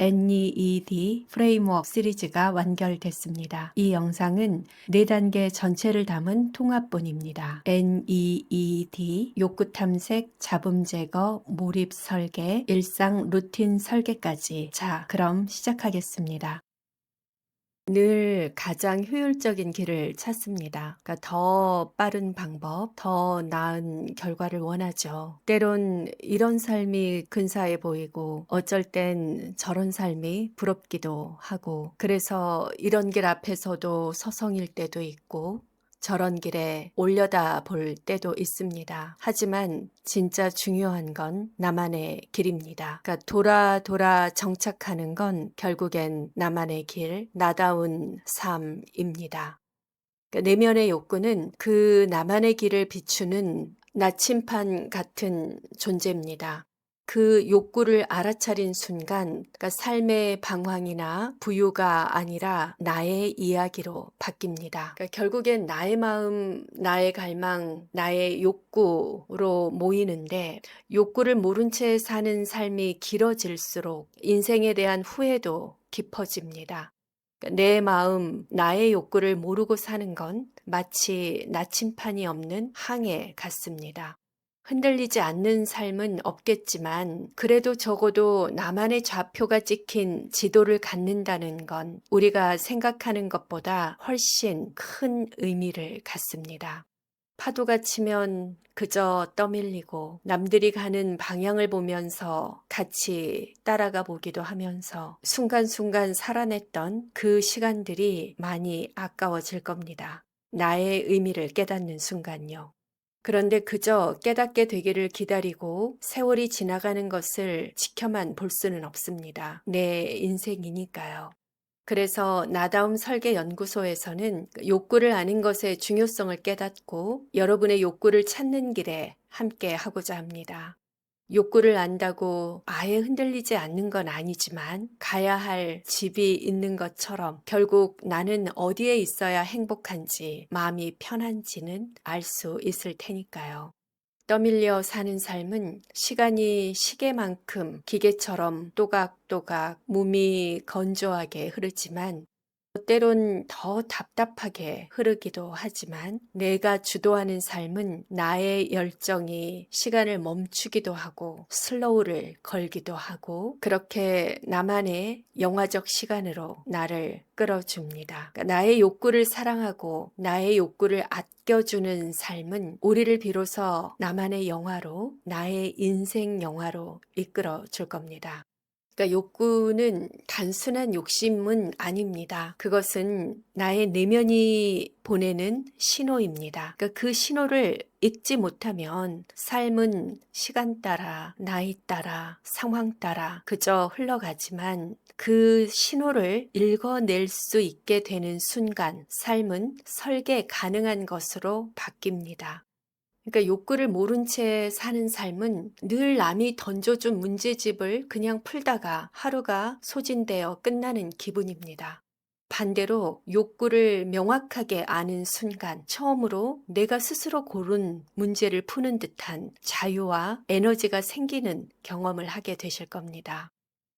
NEED 프레임워크 시리즈가 완결됐습니다. 이 영상은 4단계 전체를 담은 통합본입니다. NEED, 욕구 탐색, 잡음 제거, 몰입 설계, 일상 루틴 설계까지. 자, 그럼 시작하겠습니다. 늘 가장 효율적인 길을 찾습니다. 그러니까 더 빠른 방법, 더 나은 결과를 원하죠. 때론 이런 삶이 근사해 보이고 어쩔 땐 저런 삶이 부럽기도 하고, 그래서 이런 길 앞에서도 서성일 때도 있고 저런 길에 올려다 볼 때도 있습니다. 하지만 진짜 중요한 건 나만의 길입니다. 그러니까 돌아 정착하는 건 결국엔 나만의 길, 나다운 삶입니다. 그러니까 내면의 욕구는 그 나만의 길을 비추는 나침판 같은 존재입니다. 그 욕구를 알아차린 순간, 그러니까 삶의 방황이나 부유가 아니라 나의 이야기로 바뀝니다. 그러니까 결국엔 나의 마음, 나의 갈망, 나의 욕구로 모이는데, 욕구를 모른 채 사는 삶이 길어질수록 인생에 대한 후회도 깊어집니다. 내 마음, 나의 욕구를 모르고 사는 건 마치 나침판이 없는 항해 같습니다. 흔들리지 않는 삶은 없겠지만, 그래도 적어도 나만의 좌표가 찍힌 지도를 갖는다는 건 우리가 생각하는 것보다 훨씬 큰 의미를 갖습니다. 파도가 치면 그저 떠밀리고 남들이 가는 방향을 보면서 같이 따라가 보기도 하면서 순간순간 살아냈던 그 시간들이 많이 아까워질 겁니다. 나의 의미를 깨닫는 순간요. 그런데 그저 깨닫게 되기를 기다리고 세월이 지나가는 것을 지켜만 볼 수는 없습니다. 내 인생이니까요. 그래서 나다움 설계 연구소에서는 욕구를 아는 것의 중요성을 깨닫고 여러분의 욕구를 찾는 길에 함께 하고자 합니다. 욕구를 안다고 아예 흔들리지 않는 건 아니지만, 가야 할 집이 있는 것처럼 결국 나는 어디에 있어야 행복한지, 마음이 편한지는 알 수 있을 테니까요. 떠밀려 사는 삶은 시간이 시계만큼 기계처럼 또각또각 몸이 건조하게 흐르지만, 때론 더 답답하게 흐르기도 하지만, 내가 주도하는 삶은 나의 열정이 시간을 멈추기도 하고 슬로우를 걸기도 하고, 그렇게 나만의 영화적 시간으로 나를 끌어줍니다. 그러니까 나의 욕구를 사랑하고 나의 욕구를 아껴주는 삶은 우리를 비로소 나만의 영화로, 나의 인생 영화로 이끌어 줄 겁니다. 그러니까 욕구는 단순한 욕심은 아닙니다. 그것은 나의 내면이 보내는 신호입니다. 그러니까 그 신호를 읽지 못하면 삶은 시간 따라, 나이 따라, 상황 따라 그저 흘러가지만, 그 신호를 읽어낼 수 있게 되는 순간 삶은 설계 가능한 것으로 바뀝니다. 그러니까 욕구를 모른 채 사는 삶은 늘 남이 던져준 문제집을 그냥 풀다가 하루가 소진되어 끝나는 기분입니다. 반대로 욕구를 명확하게 아는 순간 처음으로 내가 스스로 고른 문제를 푸는 듯한 자유와 에너지가 생기는 경험을 하게 되실 겁니다.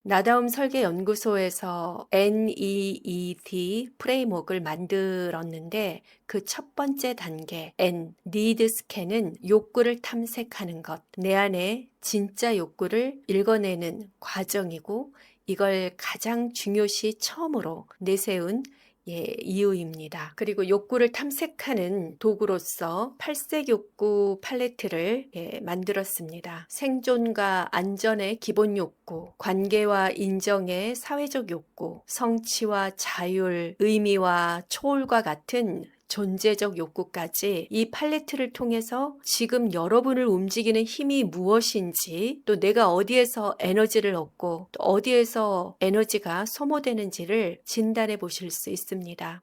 나다움 설계 연구소에서 NEED 프레임워크를 만들었는데, 그 첫 번째 단계 N, need scan은 욕구를 탐색하는 것, 내 안에 진짜 욕구를 읽어내는 과정이고, 이걸 가장 중요시 처음으로 내세운 이유입니다. 그리고 욕구를 탐색하는 도구로서 팔색 욕구 팔레트를 만들었습니다. 생존과 안전의 기본 욕구, 관계와 인정의 사회적 욕구, 성취와 자율, 의미와 초월과 같은 존재적 욕구까지 이 팔레트를 통해서 지금 여러분을 움직이는 힘이 무엇인지, 또 내가 어디에서 에너지를 얻고 또 어디에서 에너지가 소모되는지를 진단해 보실 수 있습니다.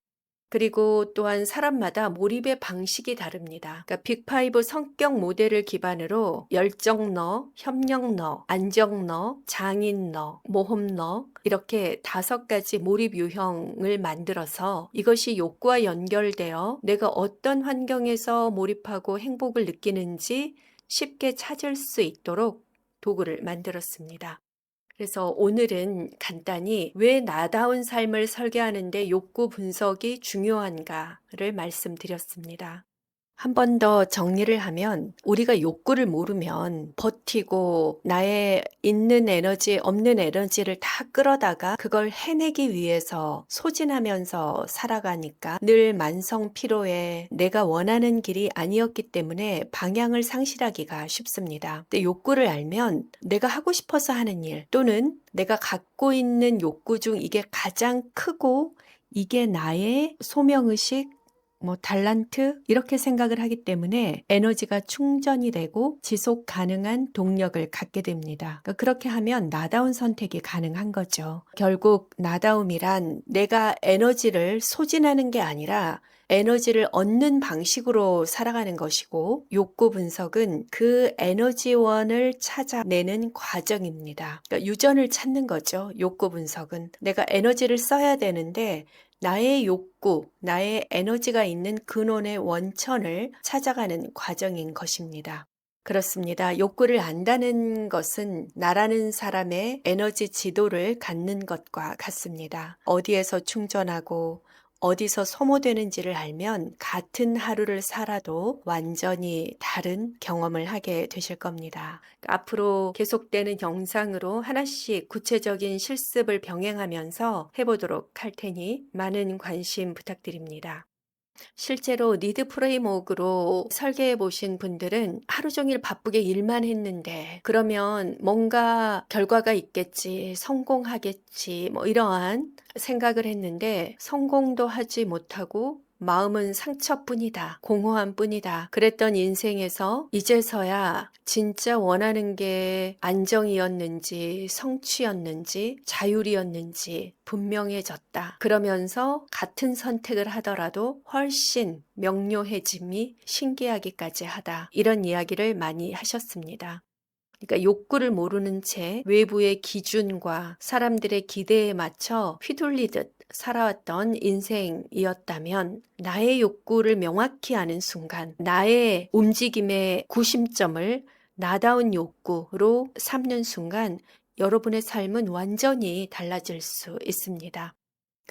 그리고 또한 사람마다 몰입의 방식이 다릅니다. 그러니까 빅5 성격 모델을 기반으로 열정너, 협력너, 안정너, 장인너, 모험너, 이렇게 5가지 몰입 유형을 만들어서 이것이 욕구와 연결되어 내가 어떤 환경에서 몰입하고 행복을 느끼는지 쉽게 찾을 수 있도록 도구를 만들었습니다. 그래서 오늘은 간단히 왜 나다운 삶을 설계하는데 욕구 분석이 중요한가를 말씀드렸습니다. 한 번 더 정리를 하면 우리가 욕구를 모르면 버티고 나의 있는 에너지, 없는 에너지를 다 끌어다가 그걸 해내기 위해서 소진하면서 살아가니까 늘 만성 피로에 내가 원하는 길이 아니었기 때문에 방향을 상실하기가 쉽습니다. 근데 욕구를 알면 내가 하고 싶어서 하는 일 또는 내가 갖고 있는 욕구 중 이게 가장 크고 이게 나의 소명의식 달란트 이렇게 생각을 하기 때문에 에너지가 충전이 되고 지속 가능한 동력을 갖게 됩니다. 그러니까 그렇게 하면 나다운 선택이 가능한 거죠. 결국 나다움이란 내가 에너지를 소진하는 게 아니라 에너지를 얻는 방식으로 살아가는 것이고 욕구 분석은 그 에너지원을 찾아내는 과정입니다. 그러니까 유전을 찾는 거죠. 욕구 분석은 내가 에너지를 써야 되는데 나의 욕구, 나의 에너지가 있는 근원의 원천을 찾아가는 과정인 것입니다. 그렇습니다. 욕구를 안다는 것은 나라는 사람의 에너지 지도를 갖는 것과 같습니다. 어디에서 충전하고 어디서 소모되는지를 알면 같은 하루를 살아도 완전히 다른 경험을 하게 되실 겁니다. 앞으로 계속되는 영상으로 하나씩 구체적인 실습을 병행하면서 해보도록 할 테니 많은 관심 부탁드립니다. 실제로 니드 프레임워크로 설계해 보신 분들은 하루 종일 바쁘게 일만 했는데 그러면 뭔가 결과가 있겠지, 성공하겠지, 이러한 생각을 했는데 성공도 하지 못하고 마음은 상처뿐이다, 공허한 뿐이다. 그랬던 인생에서 이제서야 진짜 원하는 게 안정이었는지, 성취였는지, 자율이었는지 분명해졌다. 그러면서 같은 선택을 하더라도 훨씬 명료해짐이 신기하기까지 하다. 이런 이야기를 많이 하셨습니다. 그러니까 욕구를 모르는 채 외부의 기준과 사람들의 기대에 맞춰 휘둘리듯 살아왔던 인생이었다면 나의 욕구를 명확히 아는 순간 나의 움직임의 구심점을 나다운 욕구로 삼는 순간 여러분의 삶은 완전히 달라질 수 있습니다.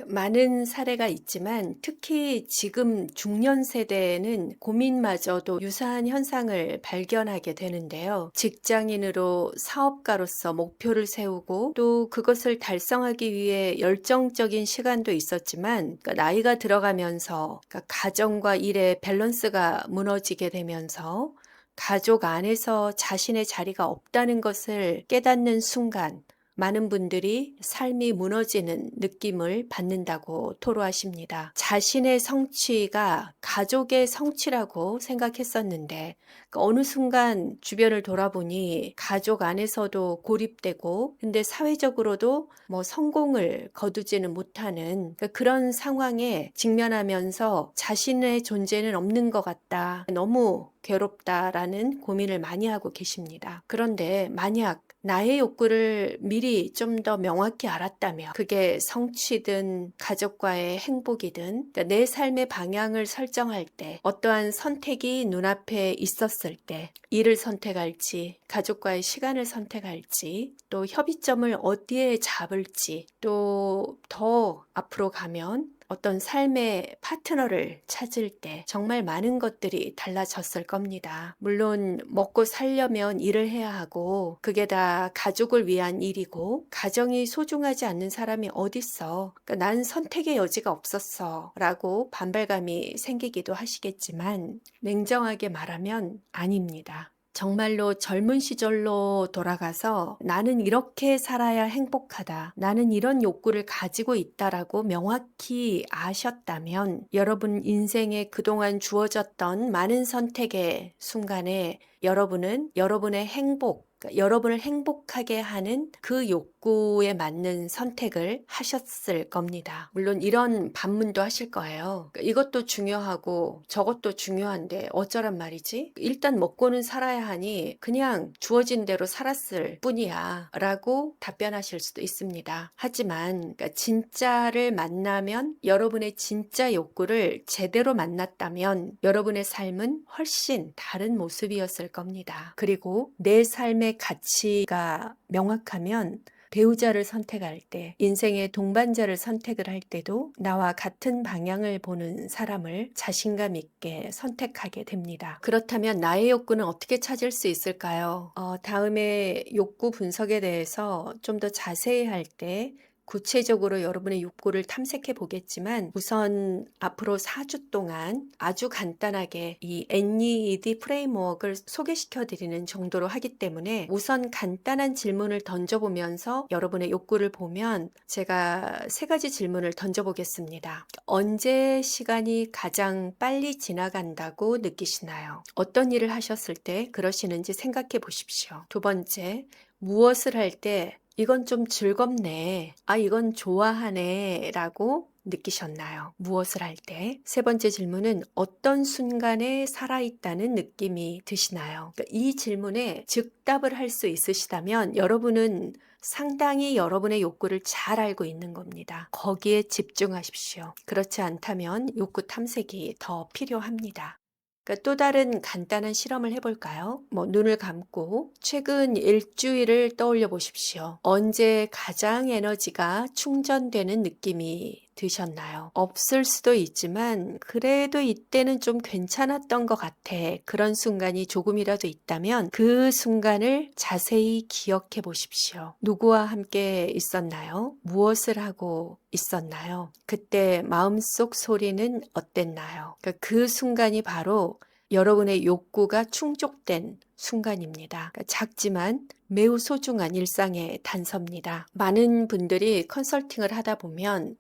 많은 사례가 있지만 특히 지금 중년 세대에는 고민마저도 유사한 현상을 발견하게 되는데요. 직장인으로 사업가로서 목표를 세우고 또 그것을 달성하기 위해 열정적인 시간도 있었지만 나이가 들어가면서 가정과 일의 밸런스가 무너지게 되면서 가족 안에서 자신의 자리가 없다는 것을 깨닫는 순간 많은 분들이 삶이 무너지는 느낌을 받는다고 토로하십니다. 자신의 성취가 가족의 성취라고 생각했었는데 어느 순간 주변을 돌아보니 가족 안에서도 고립되고 근데 사회적으로도 성공을 거두지는 못하는 그런 상황에 직면하면서 자신의 존재는 없는 것 같다. 너무 괴롭다라는 고민을 많이 하고 계십니다. 그런데 만약 나의 욕구를 미리 좀 더 명확히 알았다면 그게 성취든 가족과의 행복이든 내 삶의 방향을 설정할 때 어떠한 선택이 눈앞에 있었을 때 일을 선택할지 가족과의 시간을 선택할지 또 협의점을 어디에 잡을지 또 더 앞으로 가면 어떤 삶의 파트너를 찾을 때 정말 많은 것들이 달라졌을 겁니다. 물론 먹고 살려면 일을 해야 하고 그게 다 가족을 위한 일이고 가정이 소중하지 않는 사람이 어딨어. 난 선택의 여지가 없었어 라고 반발감이 생기기도 하시겠지만 냉정하게 말하면 아닙니다. 정말로 젊은 시절로 돌아가서 나는 이렇게 살아야 행복하다. 나는 이런 욕구를 가지고 있다라고 명확히 아셨다면 여러분 인생에 그동안 주어졌던 많은 선택의 순간에 여러분은 여러분의 행복, 여러분을 행복하게 하는 그 욕구에 맞는 선택을 하셨을 겁니다. 물론 이런 반문도 하실 거예요. 이것도 중요하고 저것도 중요한데 어쩌란 말이지? 일단 먹고는 살아야 하니 그냥 주어진 대로 살았을 뿐이야 라고 답변하실 수도 있습니다. 하지만 진짜를 만나면 여러분의 진짜 욕구를 제대로 만났다면 여러분의 삶은 훨씬 다른 모습이었을 겁니다. 그리고 내 삶의 가치가 명확하면 배우자를 선택할 때, 인생의 동반자를 선택을 할 때도 나와 같은 방향을 보는 사람을 자신감 있게 선택하게 됩니다. 그렇다면 나의 욕구는 어떻게 찾을 수 있을까요? 다음에 욕구 분석에 대해서 좀 더 자세히 할 때 구체적으로 여러분의 욕구를 탐색해 보겠지만, 우선 앞으로 4주 동안 아주 간단하게 이 NEED 프레임워크를 소개시켜 드리는 정도로 하기 때문에 우선 간단한 질문을 던져보면서 여러분의 욕구를 보면, 제가 3가지 질문을 던져보겠습니다. 언제 시간이 가장 빨리 지나간다고 느끼시나요? 어떤 일을 하셨을 때 그러시는지 생각해 보십시오. 2번째, 무엇을 할 때 이건 좀 즐겁네, 이건 좋아하네 라고 느끼셨나요? 무엇을 할 때? 3번째 질문은 어떤 순간에 살아있다는 느낌이 드시나요? 그러니까 이 질문에 즉답을 할 수 있으시다면 여러분은 상당히 여러분의 욕구를 잘 알고 있는 겁니다. 거기에 집중하십시오. 그렇지 않다면 욕구 탐색이 더 필요합니다. 그러니까 또 다른 간단한 실험을 해볼까요? 눈을 감고 최근 일주일을 떠올려 보십시오. 언제 가장 에너지가 충전되는 느낌이 드셨나요? 없을 수도 있지만 그래도 이때는 좀 괜찮았던 것 같아, 그런 순간이 조금이라도 있다면 그 순간을 자세히 기억해 보십시오. 누구와 함께 있었나요? 무엇을 하고 있었나요? 그때 마음속 소리는 어땠나요? 그 순간이 바로 여러분의 욕구가 충족된 순간입니다. 작지만 매우 소중한 일상의 단서입니다. 많은 분들이 컨설팅을 하다 보면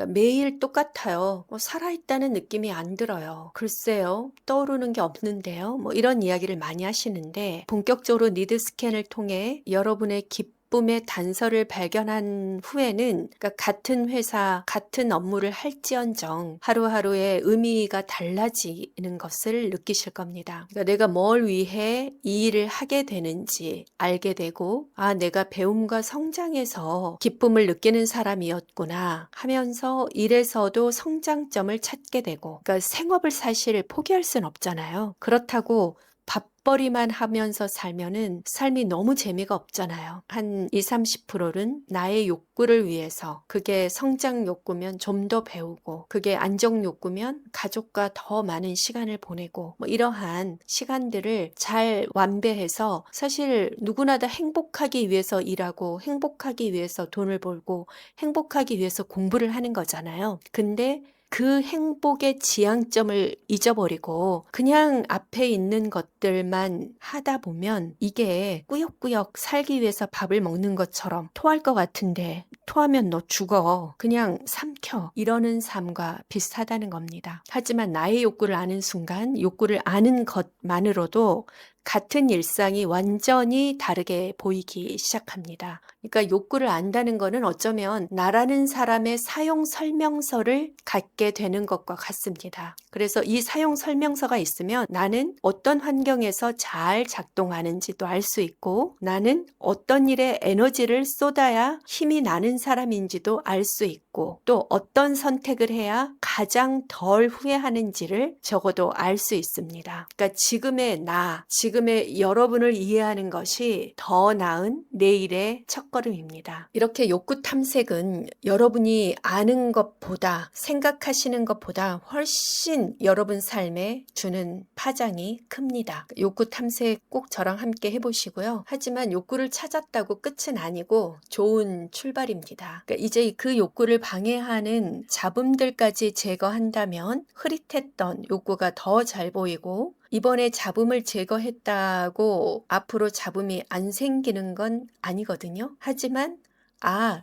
매일 똑같아요. 살아있다는 느낌이 안 들어요. 글쎄요, 떠오르는 게 없는데요. 이런 이야기를 많이 하시는데, 본격적으로 니드 스캔을 통해 여러분의 기쁨의 단서를 발견한 후에는, 같은 회사, 같은 업무를 할지언정 하루하루의 의미가 달라지는 것을 느끼실 겁니다. 내가 뭘 위해 이 일을 하게 되는지 알게 되고, 내가 배움과 성장에서 기쁨을 느끼는 사람이었구나 하면서 일에서도 성장점을 찾게 되고, 생업을 사실 포기할 순 없잖아요. 그렇다고 밥벌이만 하면서 살면은 삶이 너무 재미가 없잖아요. 한 20-30%는 나의 욕구를 위해서, 그게 성장 욕구면 좀 더 배우고, 그게 안정 욕구면 가족과 더 많은 시간을 보내고, 이러한 시간들을 잘 완배해서, 사실 누구나 다 행복하기 위해서 일하고, 행복하기 위해서 돈을 벌고, 행복하기 위해서 공부를 하는 거잖아요. 근데 그 행복의 지향점을 잊어버리고 그냥 앞에 있는 것들만 하다 보면 이게 꾸역꾸역 살기 위해서 밥을 먹는 것처럼, 토할 것 같은데 토하면 너 죽어, 그냥 삼켜, 이러는 삶과 비슷하다는 겁니다. 하지만 나의 욕구를 아는 순간, 욕구를 아는 것만으로도 같은 일상이 완전히 다르게 보이기 시작합니다. 그러니까 욕구를 안다는 것은 어쩌면 나라는 사람의 사용 설명서를 갖게 되는 것과 같습니다. 그래서 이 사용 설명서가 있으면 나는 어떤 환경에서 잘 작동하는지도 알 수 있고, 나는 어떤 일에 에너지를 쏟아야 힘이 나는 사람인지도 알 수 있고, 또 어떤 선택을 해야 가장 덜 후회하는지를 적어도 알 수 있습니다. 그러니까 지금의 나, 지금의 여러분을 이해하는 것이 더 나은 내일의 첫걸음입니다. 이렇게 욕구 탐색은 여러분이 아는 것보다, 생각하시는 것보다 훨씬 여러분 삶에 주는 파장이 큽니다. 욕구 탐색 꼭 저랑 함께 해보시고요. 하지만 욕구를 찾았다고 끝은 아니고 좋은 출발입니다. 그러니까 이제 그 욕구를 방해하는 잡음들까지 제거한다면 흐릿했던 욕구가 더 잘 보이고, 이번에 잡음을 제거했다고 앞으로 잡음이 안 생기는 건 아니거든요. 하지만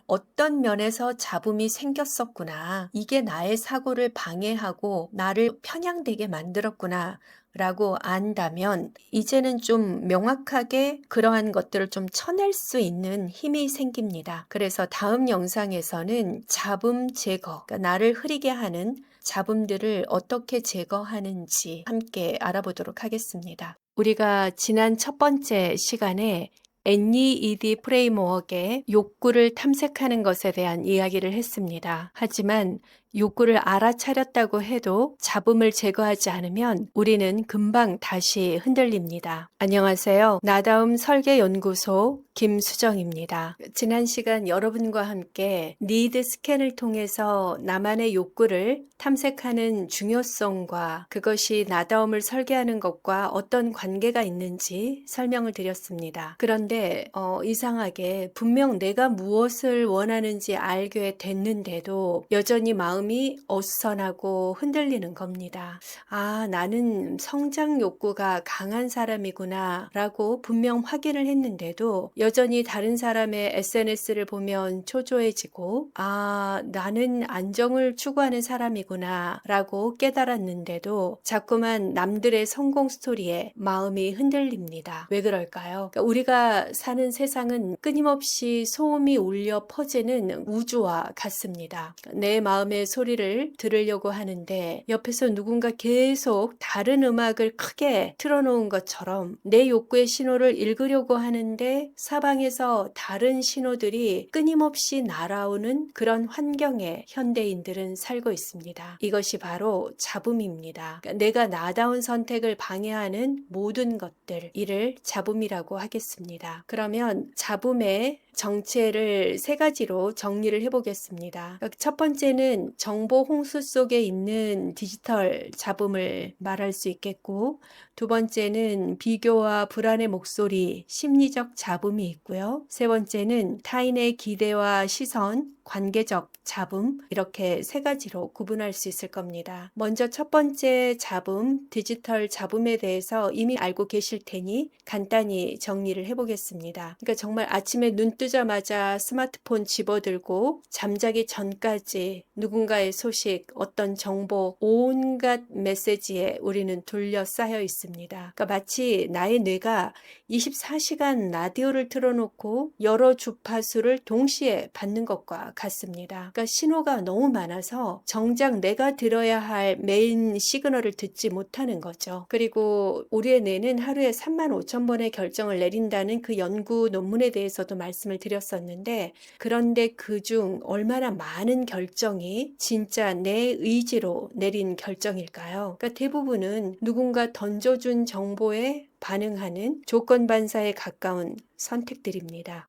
어떤 면에서 잡음이 생겼었구나, 이게 나의 사고를 방해하고 나를 편향되게 만들었구나 라고 안다면 이제는 좀 명확하게 그러한 것들을 좀 쳐낼 수 있는 힘이 생깁니다. 그래서 다음 영상에서는 잡음 제거, 그러니까 나를 흐리게 하는 잡음들을 어떻게 제거하는지 함께 알아보도록 하겠습니다. 우리가 지난 첫 번째 시간에 NEED 프레임워크의 욕구를 탐색하는 것에 대한 이야기를 했습니다. 하지만 욕구를 알아차렸다고 해도 잡음을 제거하지 않으면 우리는 금방 다시 흔들립니다. 안녕하세요. 나다움 설계연구소 김수정입니다. 지난 시간 여러분과 함께 니드 스캔을 통해서 나만의 욕구를 탐색하는 중요성과 그것이 나다움을 설계하는 것과 어떤 관계가 있는지 설명을 드렸습니다. 그런데 이상하게 분명 내가 무엇을 원하는지 알게 됐는데도 여전히 마음이 어수선하고 흔들리는 겁니다. 아, 나는 성장 욕구가 강한 사람이구나 라고 분명 확인을 했는데도 여전히 다른 사람의 SNS를 보면 초조해지고, 아, 나는 안정을 추구하는 사람이구나 라고 깨달았는데도 자꾸만 남들의 성공 스토리에 마음이 흔들립니다. 왜 그럴까요? 그러니까 우리가 사는 세상은 끊임없이 소음이 울려 퍼지는 우주와 같습니다. 내 마음의 소리를 들으려고 하는데 옆에서 누군가 계속 다른 음악을 크게 틀어놓은 것처럼 내 욕구의 신호를 읽으려고 하는데 사방에서 다른 신호들이 끊임없이 날아오는 그런 환경에 현대인들은 살고 있습니다. 이것이 바로 잡음입니다. 그러니까 내가 나다운 선택을 방해하는 모든 것들, 이를 잡음이라고 하겠습니다. 그러면 잡음의 정체를 세 가지로 정리를 해보겠습니다. 첫 번째는 정보 홍수 속에 있는 디지털 잡음을 말할 수 있겠고, 두 번째는 비교와 불안의 목소리, 심리적 잡음이 있고요. 세 번째는 타인의 기대와 시선, 관계적 잡음, 이렇게 세 가지로 구분할 수 있을 겁니다. 먼저 첫 번째 잡음, 디지털 잡음에 대해서 이미 알고 계실 테니 간단히 정리를 해보겠습니다. 그러니까 정말 아침에 눈 뜨자마자 스마트폰 집어들고 잠자기 전까지 누군가의 소식, 어떤 정보, 온갖 메시지에 우리는 둘러싸여 있습니다. 그러니까 마치 나의 뇌가 24시간 라디오를 틀어놓고 여러 주파수를 동시에 받는 것과 같습니다. 그러니까 신호가 너무 많아서 정작 내가 들어야 할 메인 시그널을 듣지 못하는 거죠. 그리고 우리의 뇌는 하루에 35,000번의 결정을 내린다는 그 연구 논문에 대해서도 말씀을 드렸었는데, 그런데 그중 얼마나 많은 결정이 진짜 내 의지로 내린 결정일까요? 그러니까 대부분은 누군가 던져준 정보에 반응하는 조건반사에 가까운 선택들입니다.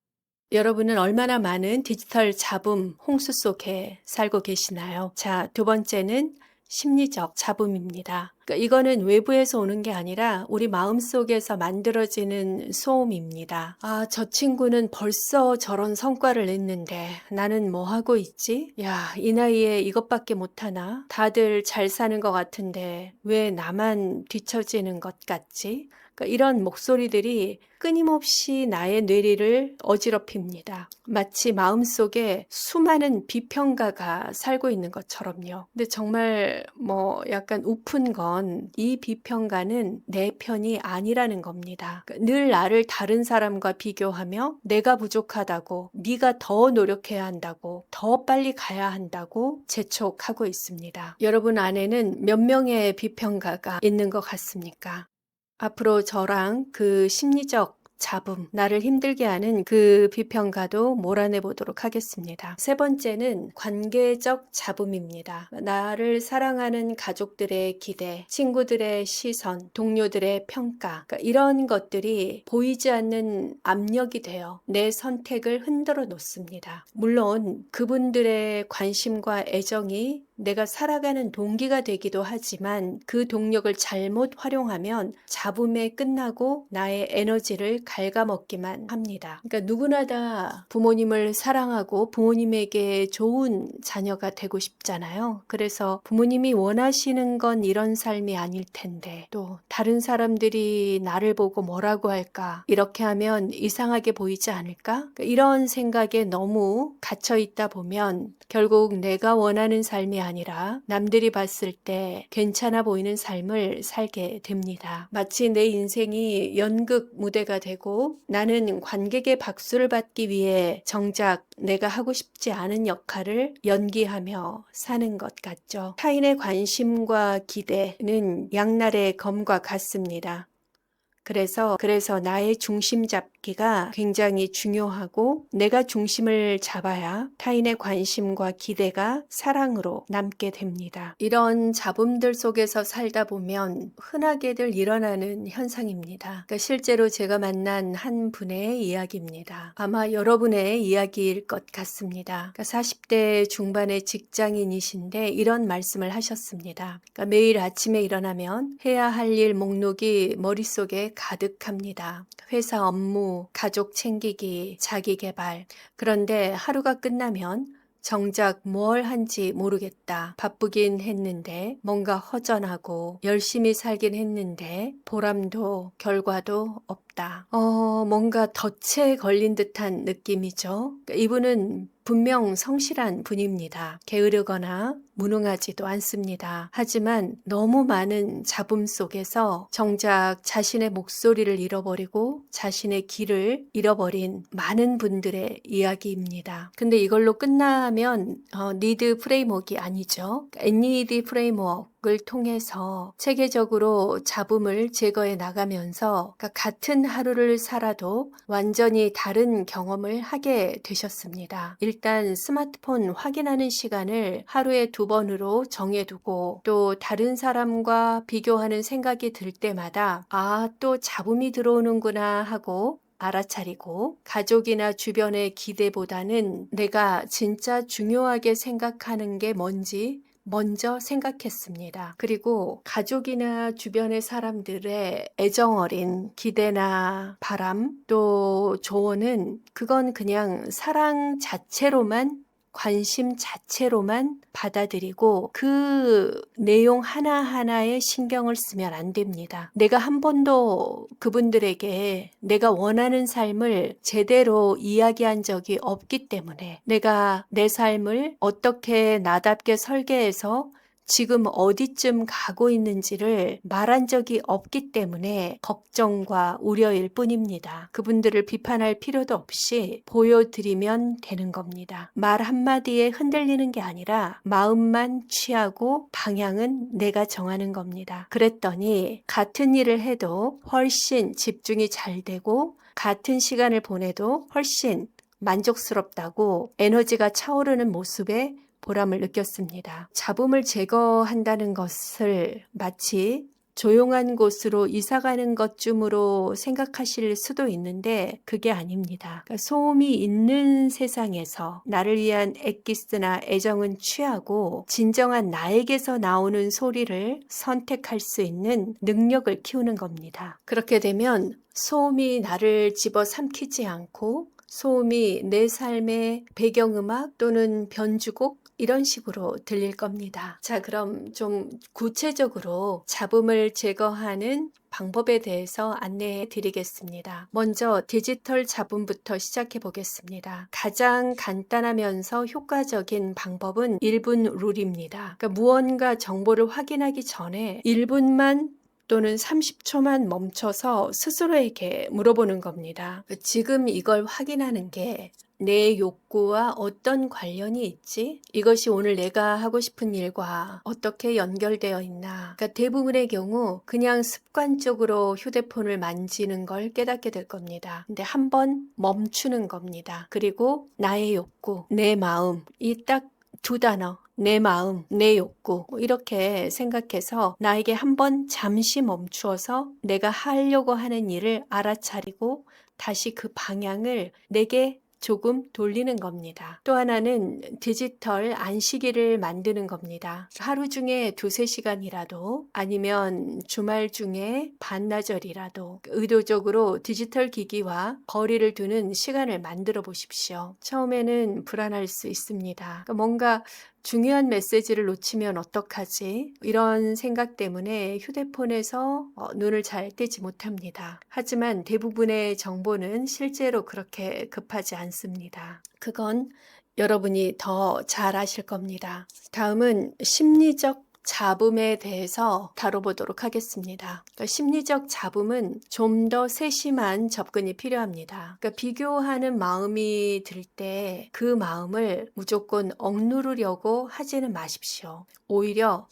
여러분은 얼마나 많은 디지털 잡음 홍수 속에 살고 계시나요? 자, 두 번째는 심리적 잡음입니다. 그러니까 이거는 외부에서 오는 게 아니라 우리 마음속에서 만들어지는 소음입니다. 아, 저 친구는 벌써 저런 성과를 냈는데 나는 뭐 하고 있지? 야, 이 나이에 이것밖에 못하나? 다들 잘 사는 것 같은데 왜 나만 뒤처지는 것 같지? 그러니까 이런 목소리들이 끊임없이 나의 뇌리를 어지럽힙니다. 마치 마음속에 수많은 비평가가 살고 있는 것처럼요. 근데 정말 약간 우픈 건 이 비평가는 내 편이 아니라는 겁니다. 늘 나를 다른 사람과 비교하며 내가 부족하다고, 네가 더 노력해야 한다고, 더 빨리 가야 한다고 재촉하고 있습니다. 여러분 안에는 몇 명의 비평가가 있는 것 같습니까? 앞으로 저랑 그 심리적 잡음, 나를 힘들게 하는 그 비평가도 몰아내 보도록 하겠습니다. 세 번째는 관계적 잡음입니다. 나를 사랑하는 가족들의 기대, 친구들의 시선, 동료들의 평가, 그러니까 이런 것들이 보이지 않는 압력이 되어 내 선택을 흔들어 놓습니다. 물론 그분들의 관심과 애정이 내가 살아가는 동기가 되기도 하지만 그 동력을 잘못 활용하면 잡음에 끝나고 나의 에너지를 갉아먹기만 합니다. 그러니까 누구나 다 부모님을 사랑하고 부모님에게 좋은 자녀가 되고 싶잖아요. 그래서 부모님이 원하시는 건 이런 삶이 아닐 텐데 또 다른 사람들이 나를 보고 뭐라고 할까? 이렇게 하면 이상하게 보이지 않을까? 그러니까 이런 생각에 너무 갇혀 있다 보면 결국 내가 원하는 삶이 아니라 남들이 봤을 때 괜찮아 보이는 삶을 살게 됩니다. 마치 내 인생이 연극 무대가 되고 나는 관객의 박수를 받기 위해 정작 내가 하고 싶지 않은 역할을 연기하며 사는 것 같죠. 타인의 관심과 기대는 양날의 검과 같습니다. 그래서 나의 중심 잡기 잡기가 굉장히 중요하고 내가 중심을 잡아야 타인의 관심과 기대가 사랑으로 남게 됩니다. 이런 잡음들 속에서 살다 보면 흔하게들 일어나는 현상입니다. 그러니까 실제로 제가 만난 한 분의 이야기입니다. 아마 여러분의 이야기일 것 같습니다. 그러니까 40대 중반의 직장인이신데 이런 말씀을 하셨습니다. 그러니까 매일 아침에 일어나면 해야 할 일 목록이 머릿속에 가득합니다. 회사 업무, 가족 챙기기, 자기 개발. 그런데 하루가 끝나면 정작 뭘 한지 모르겠다. 바쁘긴 했는데 뭔가 허전하고 열심히 살긴 했는데 보람도 결과도 없다. 뭔가 덫에 걸린 듯한 느낌이죠. 이분은 분명 성실한 분입니다. 게으르거나 무능하지도 않습니다. 하지만 너무 많은 잡음 속에서 정작 자신의 목소리를 잃어버리고 자신의 길을 잃어버린 많은 분들의 이야기입니다. 근데 이걸로 끝나면 니드 프레임워크가 아니죠. NED 프레임워크를 통해서 체계적으로 잡음을 제거해 나가면서 같은 하루를 살아도 완전히 다른 경험을 하게 되셨습니다. 일단 스마트폰 확인하는 시간을 하루에 2번으로 정해두고 또 다른 사람과 비교하는 생각이 들 때마다 또 잡음이 들어오는구나 하고 알아차리고 가족이나 주변의 기대보다는 내가 진짜 중요하게 생각하는 게 뭔지 먼저 생각했습니다. 그리고 가족이나 주변의 사람들의 애정어린 기대나 바람 또 조언은 그건 그냥 사랑 자체로만 관심 자체로만 받아들이고 그 내용 하나하나에 신경을 쓰면 안 됩니다. 내가 한 번도 그분들에게 내가 원하는 삶을 제대로 이야기한 적이 없기 때문에 내가 내 삶을 어떻게 나답게 설계해서 지금 어디쯤 가고 있는지를 말한 적이 없기 때문에 걱정과 우려일 뿐입니다. 그분들을 비판할 필요도 없이 보여드리면 되는 겁니다. 말 한마디에 흔들리는 게 아니라 마음만 취하고 방향은 내가 정하는 겁니다. 그랬더니 같은 일을 해도 훨씬 집중이 잘 되고 같은 시간을 보내도 훨씬 만족스럽다고 에너지가 차오르는 모습에 보람을 느꼈습니다. 잡음을 제거한다는 것을 마치 조용한 곳으로 이사가는 것쯤으로 생각하실 수도 있는데 그게 아닙니다. 그러니까 소음이 있는 세상에서 나를 위한 엑기스나 애정은 취하고 진정한 나에게서 나오는 소리를 선택할 수 있는 능력을 키우는 겁니다. 그렇게 되면 소음이 나를 집어삼키지 않고 소음이 내 삶의 배경음악 또는 변주곡 이런 식으로 들릴 겁니다. 자, 그럼 좀 구체적으로 잡음을 제거하는 방법에 대해서 안내해 드리겠습니다. 먼저 디지털 잡음부터 시작해 보겠습니다. 가장 간단하면서 효과적인 방법은 1분 룰입니다. 그러니까 무언가 정보를 확인하기 전에 1분만 또는 30초만 멈춰서 스스로에게 물어보는 겁니다. 지금 이걸 확인하는 게 내 욕구와 어떤 관련이 있지? 이것이 오늘 내가 하고 싶은 일과 어떻게 연결되어 있나? 그러니까 대부분의 경우 그냥 습관적으로 휴대폰을 만지는 걸 깨닫게 될 겁니다. 근데 한번 멈추는 겁니다. 그리고 나의 욕구, 내 마음, 이 딱 2단어. 내 마음, 내 욕구 이렇게 생각해서 나에게 한번 잠시 멈추어서 내가 하려고 하는 일을 알아차리고 다시 그 방향을 내게 조금 돌리는 겁니다. 또 하나는 디지털 안식일을 만드는 겁니다. 하루 중에 2-3시간이라도 아니면 주말 중에 반나절이라도 의도적으로 디지털 기기와 거리를 두는 시간을 만들어 보십시오. 처음에는 불안할 수 있습니다. 그러니까 뭔가 중요한 메시지를 놓치면 어떡하지? 이런 생각 때문에 휴대폰에서 눈을 잘 떼지 못합니다. 하지만 대부분의 정보는 실제로 그렇게 급하지 않습니다. 그건 여러분이 더 잘 아실 겁니다. 다음은 심리적 잡음에 대해서 다뤄보도록 하겠습니다. 그러니까 심리적 잡음은 좀 더 세심한 접근이 필요합니다. 그러니까 비교하는 마음이 들 때 그 마음을 무조건 억누르려고 하지는 마십시오. 오히려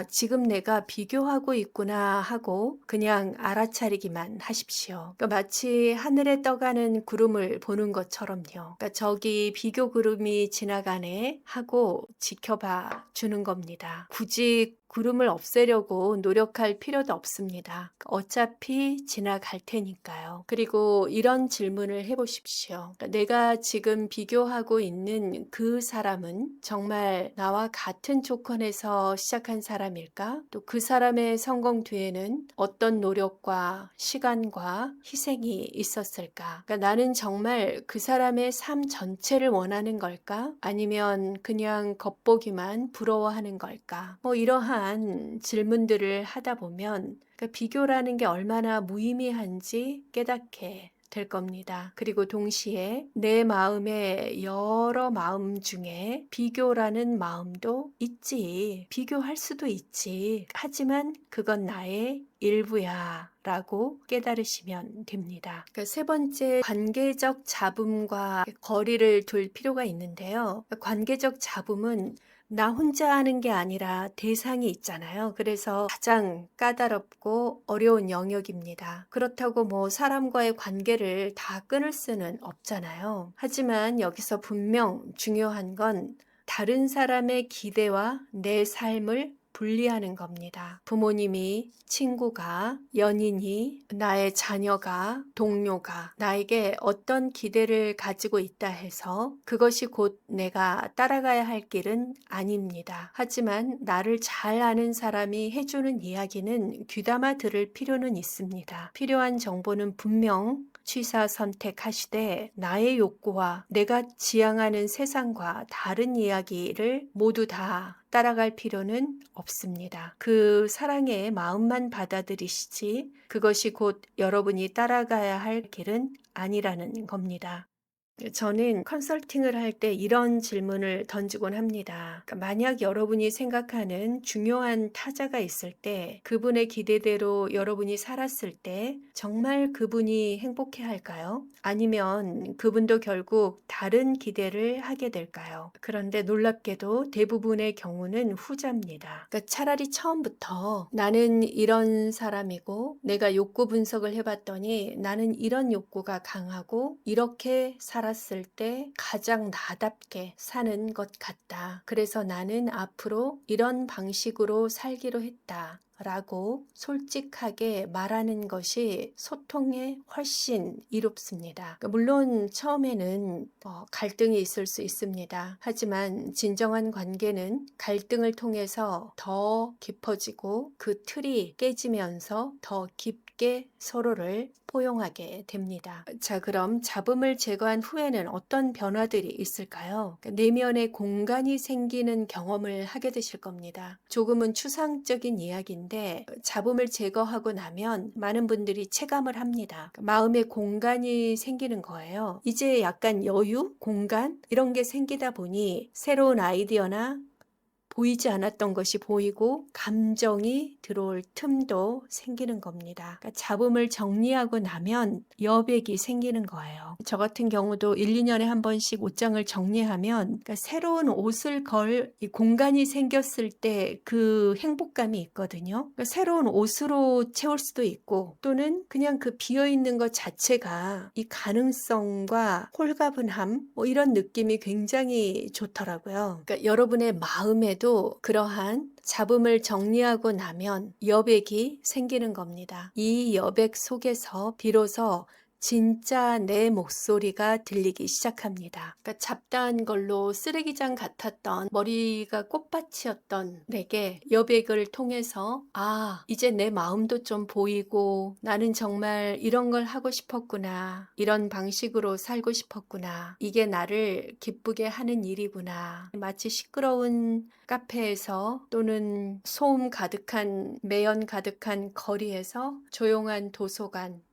지금 내가 비교하고 있구나 하고 그냥 알아차리기만 하십시오. 그러니까 마치 하늘에 떠가는 구름을 보는 것처럼요. 그러니까 저기 비교 구름이 지나가네 하고 지켜봐 주는 겁니다. 굳이 구름을 없애려고 노력할 필요도 없습니다. 어차피 지나갈 테니까요. 그리고 이런 질문을 해보십시오. 그러니까 내가 지금 비교하고 있는 그 사람은 정말 나와 같은 조건에서 시작한 사람일까? 또 그 사람의 성공 뒤에는 어떤 노력과 시간과 희생이 있었을까? 그러니까 나는 정말 그 사람의 삶 전체를 원하는 걸까? 아니면 그냥 겉보기만 부러워하는 걸까? 이러한 질문들을 하다 보면 비교라는 게 얼마나 무의미한지 깨닫게 될 겁니다. 그리고 동시에 내 마음의 여러 마음 중에 비교라는 마음도 있지. 비교할 수도 있지. 하지만 그건 나의 일부야 라고 깨달으시면 됩니다. 세 번째, 관계적 잡음과 거리를 둘 필요가 있는데요. 관계적 잡음은 나 혼자 하는 게 아니라 대상이 있잖아요. 그래서 가장 까다롭고 어려운 영역입니다. 그렇다고 사람과의 관계를 다 끊을 수는 없잖아요. 하지만 여기서 분명 중요한 건 다른 사람의 기대와 내 삶을 분리하는 겁니다. 부모님이, 친구가, 연인이, 나의 자녀가, 동료가 나에게 어떤 기대를 가지고 있다 해서 그것이 곧 내가 따라가야 할 길은 아닙니다. 하지만 나를 잘 아는 사람이 해주는 이야기는 귀담아 들을 필요는 있습니다. 필요한 정보는 분명 취사 선택하시되 나의 욕구와 내가 지향하는 세상과 다른 이야기를 모두 다 따라갈 필요는 없습니다. 그 사랑의 마음만 받아들이시지 그것이 곧 여러분이 따라가야 할 길은 아니라는 겁니다. 저는 컨설팅을 할 때 이런 질문을 던지곤 합니다. 그러니까 만약 여러분이 생각하는 중요한 타자가 있을 때 그분의 기대대로 여러분이 살았을 때 정말 그분이 행복해 할까요? 아니면 그분도 결국 다른 기대를 하게 될까요? 그런데 놀랍게도 대부분의 경우는 후자입니다. 그러니까 차라리 처음부터 나는 이런 사람이고 내가 욕구 분석을 해봤더니 나는 이런 욕구가 강하고 이렇게 살았을 때 가장 나답게 사는 것 같다. 그래서 나는 앞으로 이런 방식으로 살기로 했다. 라고 솔직하게 말하는 것이 소통에 훨씬 이롭습니다. 물론 처음에는 갈등이 있을 수 있습니다. 하지만 진정한 관계는 갈등을 통해서 더 깊어지고 그 틀이 깨지면서 더 깊게 서로를 포용하게 됩니다. 자, 그럼 잡음을 제거한 후에는 어떤 변화들이 있을까요? 내면의 공간이 생기는 경험을 하게 되실 겁니다. 조금은 추상적인 이야기인데 잡음을 제거하고 나면 많은 분들이 체감을 합니다. 마음의 공간이 생기는 거예요. 이제 약간 여유, 공간 이런 게 생기다 보니 새로운 아이디어나 보이지 않았던 것이 보이고 감정이 들어올 틈도 생기는 겁니다. 그러니까 잡음을 정리하고 나면 여백이 생기는 거예요. 저 같은 경우도 1, 2년에 한 번씩 옷장을 정리하면 그러니까 새로운 옷을 걸 이 공간이 생겼을 때 그 행복감이 있거든요. 그러니까 새로운 옷으로 채울 수도 있고 또는 그냥 그 비어있는 것 자체가 이 가능성과 홀가분함 이런 느낌이 굉장히 좋더라고요. 그러니까 여러분의 마음에도 그러한 잡음을 정리하고 나면 여백이 생기는 겁니다. 이 여백 속에서 비로소 진짜 내 목소리가 들리기 시작합니다. 그러니까 잡다한 걸로 쓰레기장 같았던 머리가 꽃밭이었던 내게 여백을 통해서 이제 내 마음도 좀 보이고 나는 정말 이런 걸 하고 싶었구나. 이런 방식으로 살고 싶었구나. 이게 나를 기쁘게 하는 일이구나. 마치 시끄러운 카페에서 또는 소음 가득한 매연 가득한 거리에서 조용한 도서관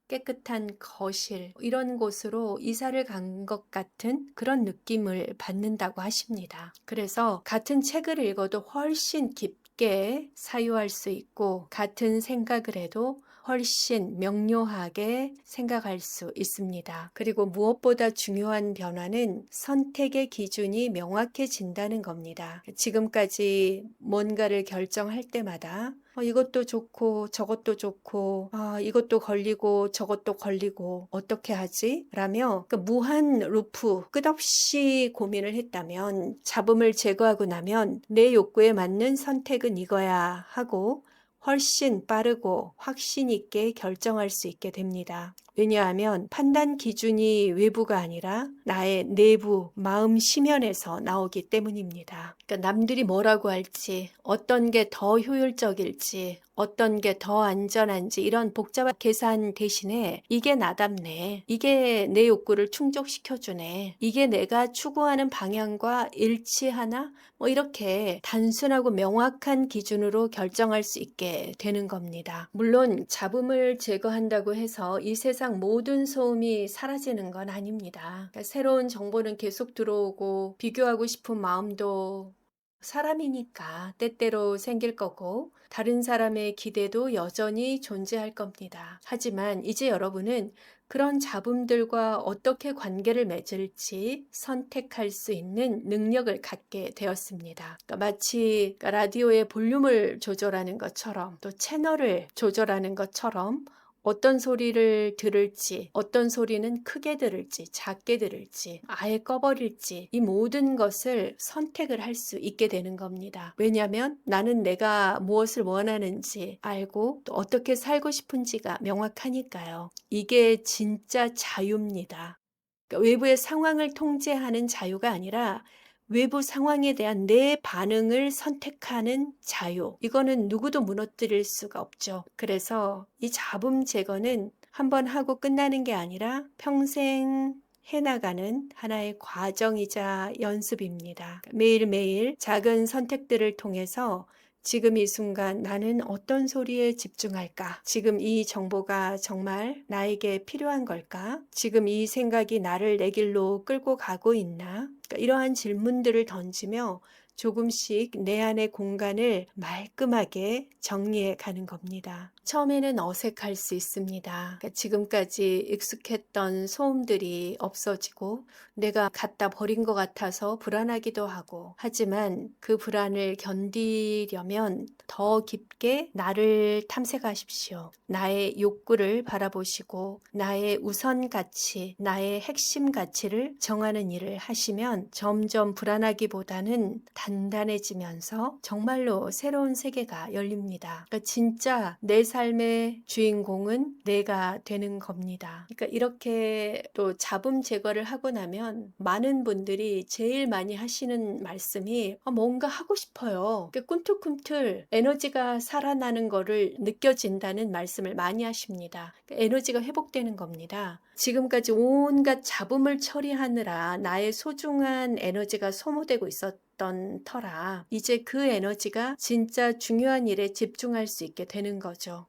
깨끗한 거실 이런 곳으로 이사를 간 것 같은 그런 느낌을 받는다고 하십니다. 그래서 같은 책을 읽어도 훨씬 쉽게 사유할 수 있고 같은 생각을 해도 훨씬 명료하게 생각할 수 있습니다. 그리고 무엇보다 중요한 변화는 선택의 기준이 명확해진다는 겁니다. 지금까지 뭔가를 결정할 때마다 이것도 좋고 저것도 좋고 이것도 걸리고 저것도 걸리고 어떻게 하지? 라며 무한 루프 끝없이 고민을 했다면 잡음을 제거하고 나면 내 욕구에 맞는 선택은 이거야 하고 훨씬 빠르고 확신 있게 결정할 수 있게 됩니다. 왜냐하면 판단 기준이 외부가 아니라 나의 내부 마음 심연에서 나오기 때문입니다. 그러니까 남들이 뭐라고 할지, 어떤 게 더 효율적일지, 어떤 게 더 안전한지 이런 복잡한 계산 대신에 이게 나답네. 이게 내 욕구를 충족시켜주네. 이게 내가 추구하는 방향과 일치하나? 이렇게 단순하고 명확한 기준으로 결정할 수 있게 되는 겁니다. 물론 잡음을 제거한다고 해서 이 세상 모든 소음이 사라지는 건 아닙니다. 그러니까 새로운 정보는 계속 들어오고 비교하고 싶은 마음도 사람이니까 때때로 생길 거고 다른 사람의 기대도 여전히 존재할 겁니다. 하지만 이제 여러분은 그런 잡음들과 어떻게 관계를 맺을지 선택할 수 있는 능력을 갖게 되었습니다. 그러니까 마치 라디오의 볼륨을 조절하는 것처럼 또 채널을 조절하는 것처럼 어떤 소리를 들을지, 어떤 소리는 크게 들을지, 작게 들을지, 아예 꺼버릴지 이 모든 것을 선택을 할 수 있게 되는 겁니다. 왜냐하면 나는 내가 무엇을 원하는지 알고 또 어떻게 살고 싶은지가 명확하니까요. 이게 진짜 자유입니다. 그러니까 외부의 상황을 통제하는 자유가 아니라 외부 상황에 대한 내 반응을 선택하는 자유. 이거는 누구도 무너뜨릴 수가 없죠. 그래서 이 잡음 제거는 한번 하고 끝나는 게 아니라 평생 해나가는 하나의 과정이자 연습입니다. 매일매일 작은 선택들을 통해서 지금 이 순간 나는 어떤 소리에 집중할까? 지금 이 정보가 정말 나에게 필요한 걸까? 지금 이 생각이 나를 내 길로 끌고 가고 있나? 그러니까 이러한 질문들을 던지며 조금씩 내 안의 공간을 말끔하게 정리해 가는 겁니다. 처음에는 어색할 수 있습니다. 그러니까 지금까지 익숙했던 소음들이 없어지고 내가 갖다 버린 것 같아서 불안하기도 하고 하지만 그 불안을 견디려면 더 깊게 나를 탐색하십시오. 나의 욕구를 바라보시고 나의 우선 가치, 나의 핵심 가치를 정하는 일을 하시면 점점 불안하기보다는 단단해지면서 정말로 새로운 세계가 열립니다. 그러니까 진짜 내 삶의 주인공은 내가 되는 겁니다. 그러니까 이렇게 또 잡음 제거를 하고 나면 많은 분들이 제일 많이 하시는 말씀이 뭔가 하고 싶어요. 그러니까 꿈틀꿈틀 에너지가 살아나는 거를 느껴진다는 말씀을 많이 하십니다. 그러니까 에너지가 회복되는 겁니다. 지금까지 온갖 잡음을 처리하느라 나의 소중한 에너지가 소모되고 있었던 터라 이제 그 에너지가 진짜 중요한 일에 집중할 수 있게 되는 거죠.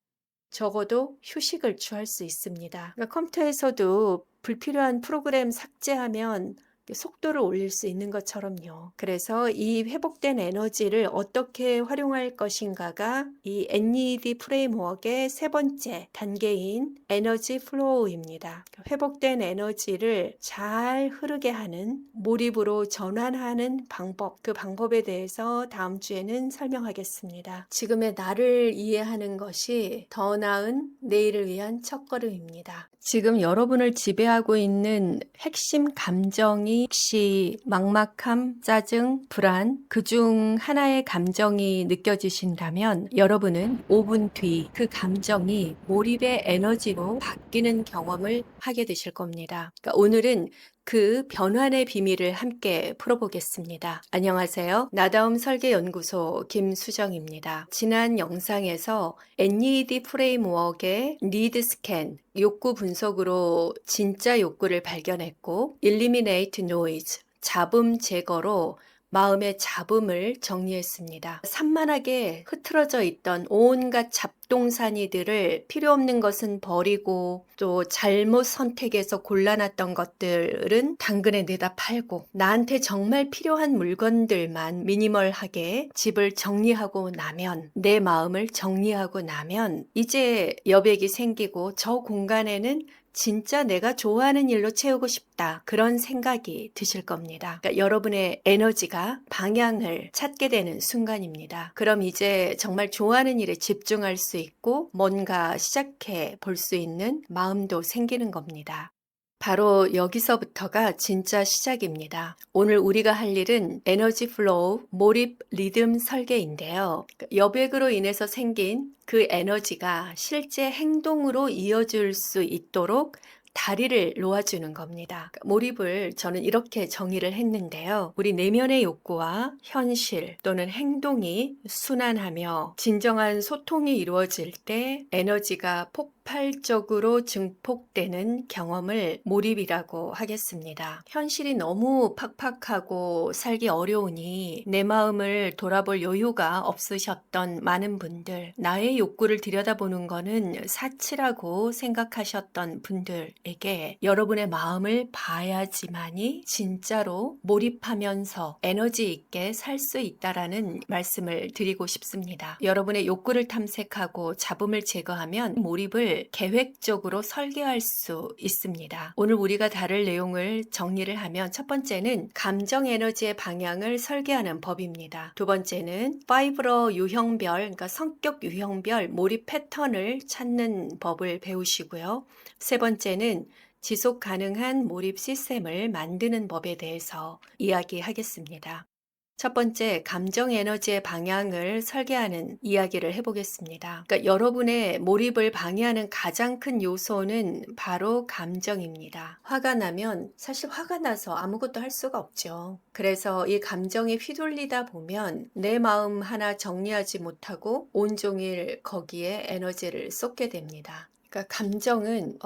적어도 휴식을 취할 수 있습니다. 그러니까 컴퓨터에서도 불필요한 프로그램 삭제하면 속도를 올릴 수 있는 것처럼요. 그래서 이 회복된 에너지를 어떻게 활용할 것인가가 이 NED 프레임워크의 세 번째 단계인 에너지 플로우입니다. 회복된 에너지를 잘 흐르게 하는 몰입으로 전환하는 방법, 그 방법에 대해서 다음 주에는 설명하겠습니다. 지금의 나를 이해하는 것이 더 나은 내일을 위한 첫걸음입니다. 지금 여러분을 지배하고 있는 핵심 감정이 혹시 막막함, 짜증, 불안 그중 하나의 감정이 느껴지신다면 여러분은 5분 뒤 그 감정이 몰입의 에너지로 바뀌는 경험을 하게 되실 겁니다. 그러니까 오늘은 그 변환의 비밀을 함께 풀어보겠습니다. 안녕하세요. 나다움 설계연구소 김수정입니다. 지난 영상에서 NED 프레임워크의 니드 스캔, 욕구 분석으로 진짜 욕구를 발견했고 Eliminate Noise, 잡음 제거로 마음의 잡음을 정리했습니다. 산만하게 흐트러져 있던 온갖 잡동사니들을 필요 없는 것은 버리고 또 잘못 선택해서 골라놨던 것들은 당근에 내다 팔고 나한테 정말 필요한 물건들만 미니멀하게 집을 정리하고 나면 내 마음을 정리하고 나면 이제 여백이 생기고 저 공간에는 진짜 내가 좋아하는 일로 채우고 싶다. 그런 생각이 드실 겁니다. 그러니까 여러분의 에너지가 방향을 찾게 되는 순간입니다. 그럼 이제 정말 좋아하는 일에 집중할 수 있고 뭔가 시작해 볼 수 있는 마음도 생기는 겁니다. 바로 여기서부터가 진짜 시작입니다. 오늘 우리가 할 일은 에너지 플로우, 몰입 리듬 설계인데요. 여백으로 인해서 생긴 그 에너지가 실제 행동으로 이어질 수 있도록 다리를 놓아주는 겁니다. 몰입을 저는 이렇게 정의를 했는데요. 우리 내면의 욕구와 현실 또는 행동이 순환하며 진정한 소통이 이루어질 때 에너지가 폭발적으로 증폭되는 경험을 몰입이라고 하겠습니다. 현실이 너무 팍팍하고 살기 어려우니 내 마음을 돌아볼 여유가 없으셨던 많은 분들, 나의 욕구를 들여다보는 거는 사치라고 생각하셨던 분들에게 여러분의 마음을 봐야지만이 진짜로 몰입하면서 에너지 있게 살 수 있다라는 말씀을 드리고 싶습니다. 여러분의 욕구를 탐색하고 잡음을 제거하면 몰입을 계획적으로 설계할 수 있습니다. 오늘 우리가 다룰 내용을 정리를 하면 첫 번째는 감정 에너지의 방향을 설계하는 법입니다. 두 번째는 5러 유형별, 그러니까 성격 유형별 몰입 패턴을 찾는 법을 배우시고요. 세 번째는 지속 가능한 몰입 시스템을 만드는 법에 대해서 이야기하겠습니다. 첫 번째, 감정 에너지의 방향을 설계하는 이야기를 해보겠습니다. 그러니까 여러분의 몰입을 방해하는 가장 큰 요소는 바로 감정입니다. 화가 나면 사실 화가 나서 아무것도 할 수가 없죠. 그래서 이 감정에 휘둘리다 보면 내 마음 하나 정리하지 못하고 온종일 거기에 에너지를 쏟게 됩니다. 그러니까 감정은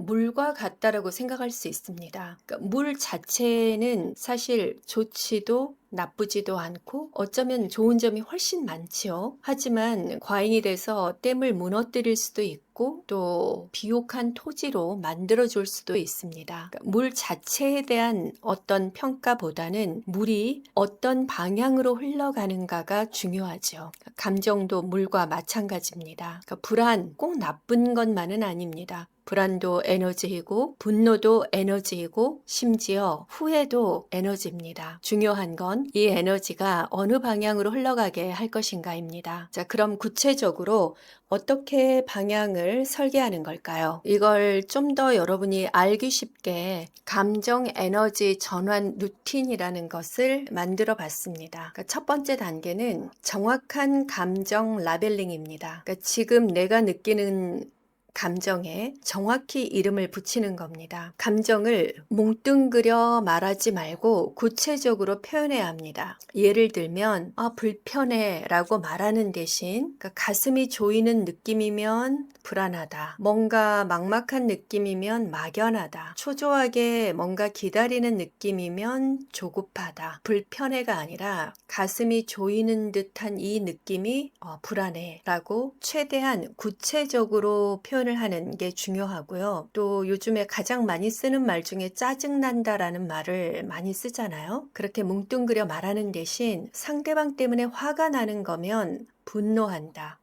물과 같다라고 생각할 수 있습니다. 그러니까 물 자체는 사실 좋지도 나쁘지도 않고 어쩌면 좋은 점이 훨씬 많지요. 하지만 과잉이 돼서 댐을 무너뜨릴 수도 있고 또 비옥한 토지로 만들어줄 수도 있습니다. 그러니까 물 자체에 대한 어떤 평가보다는 물이 어떤 방향으로 흘러가는가가 중요하죠. 감정도 물과 마찬가지입니다. 그러니까 불안 꼭 나쁜 것만은 아닙니다. 불안도 에너지이고 분노도 에너지이고 심지어 후회도 에너지입니다. 중요한 건 이 에너지가 어느 방향으로 흘러가게 할 것인가입니다. 자, 그럼 구체적으로 어떻게 방향을 설계하는 걸까요? 이걸 좀 더 여러분이 알기 쉽게 감정 에너지 전환 루틴이라는 것을 만들어 봤습니다. 그러니까 첫 번째 단계는 정확한 감정 라벨링입니다. 그러니까 지금 내가 느끼는 감정에 정확히 이름을 붙이는 겁니다. 감정을 뭉뚱그려 말하지 말고 구체적으로 표현해야 합니다. 예를 들면 불편해 라고 말하는 대신 가슴이 조이는 느낌이면 불안하다. 뭔가 막막한 느낌이면 막연하다. 초조하게 뭔가 기다리는 느낌이면 조급하다. 불편해가 아니라 가슴이 조이는 듯한 이 느낌이 불안해 라고 최대한 구체적으로 표현을 하는 게 중요하고요. 또 요즘에 가장 많이 쓰는 말 중에 짜증난다라는 말을 많이 쓰잖아요. 그렇게 뭉뚱그려 말하는 대신 상대방 때문에 화가 나는 거면 분노한다.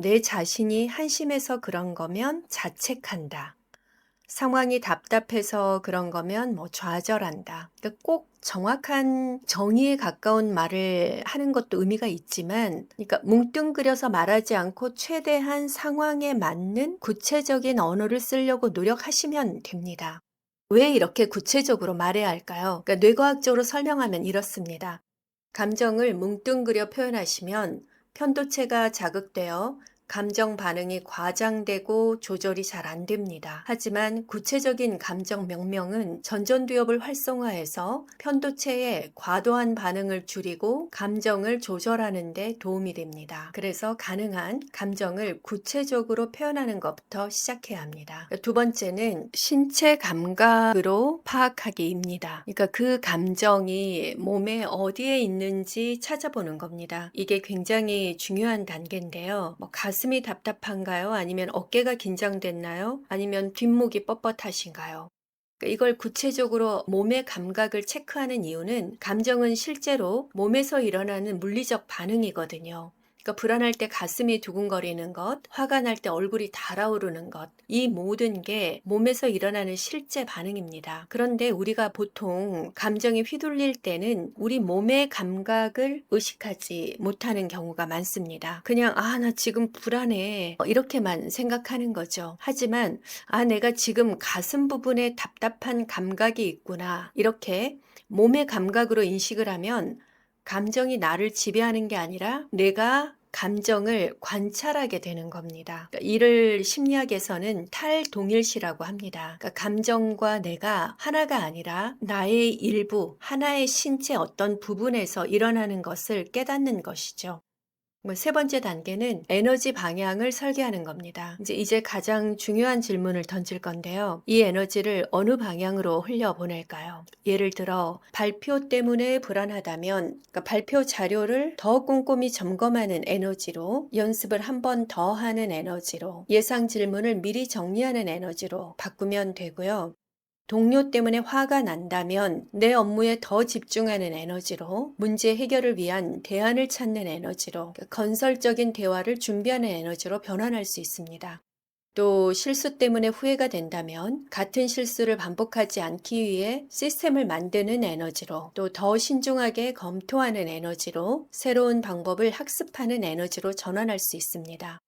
내 자신이 한심해서 그런 거면 자책한다. 상황이 답답해서 그런 거면 좌절한다. 그러니까 꼭 정확한 정의에 가까운 말을 하는 것도 의미가 있지만, 그러니까 뭉뚱그려서 말하지 않고 최대한 상황에 맞는 구체적인 언어를 쓰려고 노력하시면 됩니다. 왜 이렇게 구체적으로 말해야 할까요? 그러니까 뇌과학적으로 설명하면 이렇습니다. 감정을 뭉뚱그려 표현하시면 편도체가 자극되어 감정 반응이 과장되고 조절이 잘 안 됩니다. 하지만 구체적인 감정 명명은 전전두엽을 활성화해서 편도체의 과도한 반응을 줄이고 감정을 조절하는 데 도움이 됩니다. 그래서 가능한 감정을 구체적으로 표현하는 것부터 시작해야 합니다. 두 번째는 신체 감각으로 파악하기입니다. 그러니까 그 감정이 몸에 어디에 있는지 찾아보는 겁니다. 이게 굉장히 중요한 단계인데요. 가슴이 답답한가요? 아니면 어깨가 긴장됐나요? 아니면 뒷목이 뻣뻣하신가요? 이걸 구체적으로 몸의 감각을 체크하는 이유는 감정은 실제로 몸에서 일어나는 물리적 반응이거든요. 그러니까 불안할 때 가슴이 두근거리는 것, 화가 날 때 얼굴이 달아오르는 것, 이 모든 게 몸에서 일어나는 실제 반응입니다. 그런데 우리가 보통 감정이 휘둘릴 때는 우리 몸의 감각을 의식하지 못하는 경우가 많습니다. 그냥 나 지금 불안해 이렇게만 생각하는 거죠. 하지만 내가 지금 가슴 부분에 답답한 감각이 있구나 이렇게 몸의 감각으로 인식을 하면 감정이 나를 지배하는 게 아니라 내가 감정을 관찰하게 되는 겁니다. 이를 심리학에서는 탈동일시라고 합니다. 그러니까 감정과 내가 하나가 아니라 나의 일부, 하나의 신체 어떤 부분에서 일어나는 것을 깨닫는 것이죠. 세 번째 단계는 에너지 방향을 설계하는 겁니다. 이제 가장 중요한 질문을 던질 건데요. 이 에너지를 어느 방향으로 흘려보낼까요? 예를 들어 발표 때문에 불안하다면 그러니까 발표 자료를 더 꼼꼼히 점검하는 에너지로, 연습을 한 번 더 하는 에너지로, 예상 질문을 미리 정리하는 에너지로 바꾸면 되고요. 동료 때문에 화가 난다면 내 업무에 더 집중하는 에너지로, 문제 해결을 위한 대안을 찾는 에너지로, 건설적인 대화를 준비하는 에너지로 변환할 수 있습니다. 또 실수 때문에 후회가 된다면 같은 실수를 반복하지 않기 위해 시스템을 만드는 에너지로, 또 더 신중하게 검토하는 에너지로, 새로운 방법을 학습하는 에너지로 전환할 수 있습니다.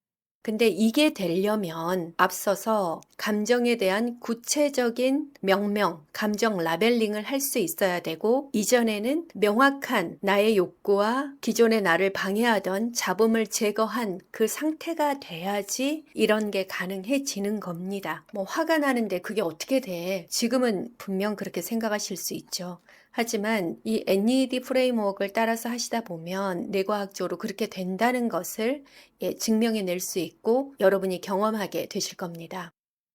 근데 이게 되려면 앞서서 감정에 대한 구체적인 명명, 감정 라벨링을 할 수 있어야 되고, 이전에는 명확한 나의 욕구와 기존의 나를 방해하던 잡음을 제거한 그 상태가 돼야지 이런 게 가능해지는 겁니다. 화가 나는데 그게 어떻게 돼? 지금은 분명 그렇게 생각하실 수 있죠. 하지만 이 NED 프레임워크를 따라서 하시다 보면 뇌과학적으로 그렇게 된다는 것을 증명해낼 수 있고 여러분이 경험하게 되실 겁니다.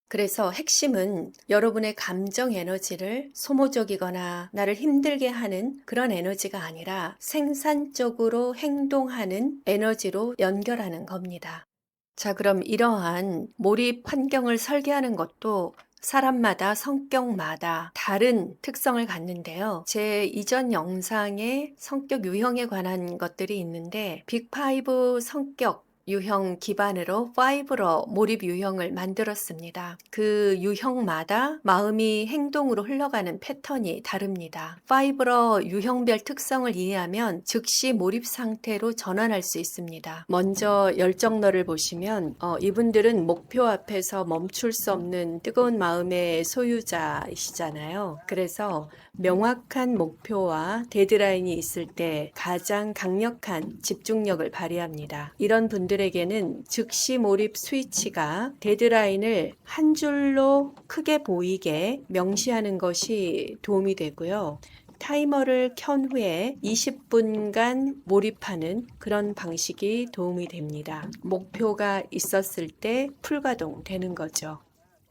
그래서 핵심은 여러분의 감정 에너지를 소모적이거나 나를 힘들게 하는 그런 에너지가 아니라 생산적으로 행동하는 에너지로 연결하는 겁니다. 자, 그럼 이러한 몰입 환경을 설계하는 것도 사람마다 성격마다 다른 특성을 갖는데요. 제 이전 영상에 성격 유형에 관한 것들이 있는데 빅5 성격 유형 기반으로 5로 몰입 유형을 만들었습니다. 그 유형마다 마음이 행동으로 흘러가는 패턴이 다릅니다. 5로 유형별 특성을 이해하면 즉시 몰입 상태로 전환할 수 있습니다. 먼저 열정러를 보시면 이분들은 목표 앞에서 멈출 수 없는 뜨거운 마음의 소유자이시잖아요. 그래서 명확한 목표와 데드라인이 있을 때 가장 강력한 집중력을 발휘합니다. 이런 분들에게는 즉시 몰입 스위치가 데드라인을 한 줄로 크게 보이게 명시하는 것이 도움이 되고요. 타이머를 켠 후에 20분간 몰입하는 그런 방식이 도움이 됩니다. 목표가 있었을 때 풀가동 되는 거죠.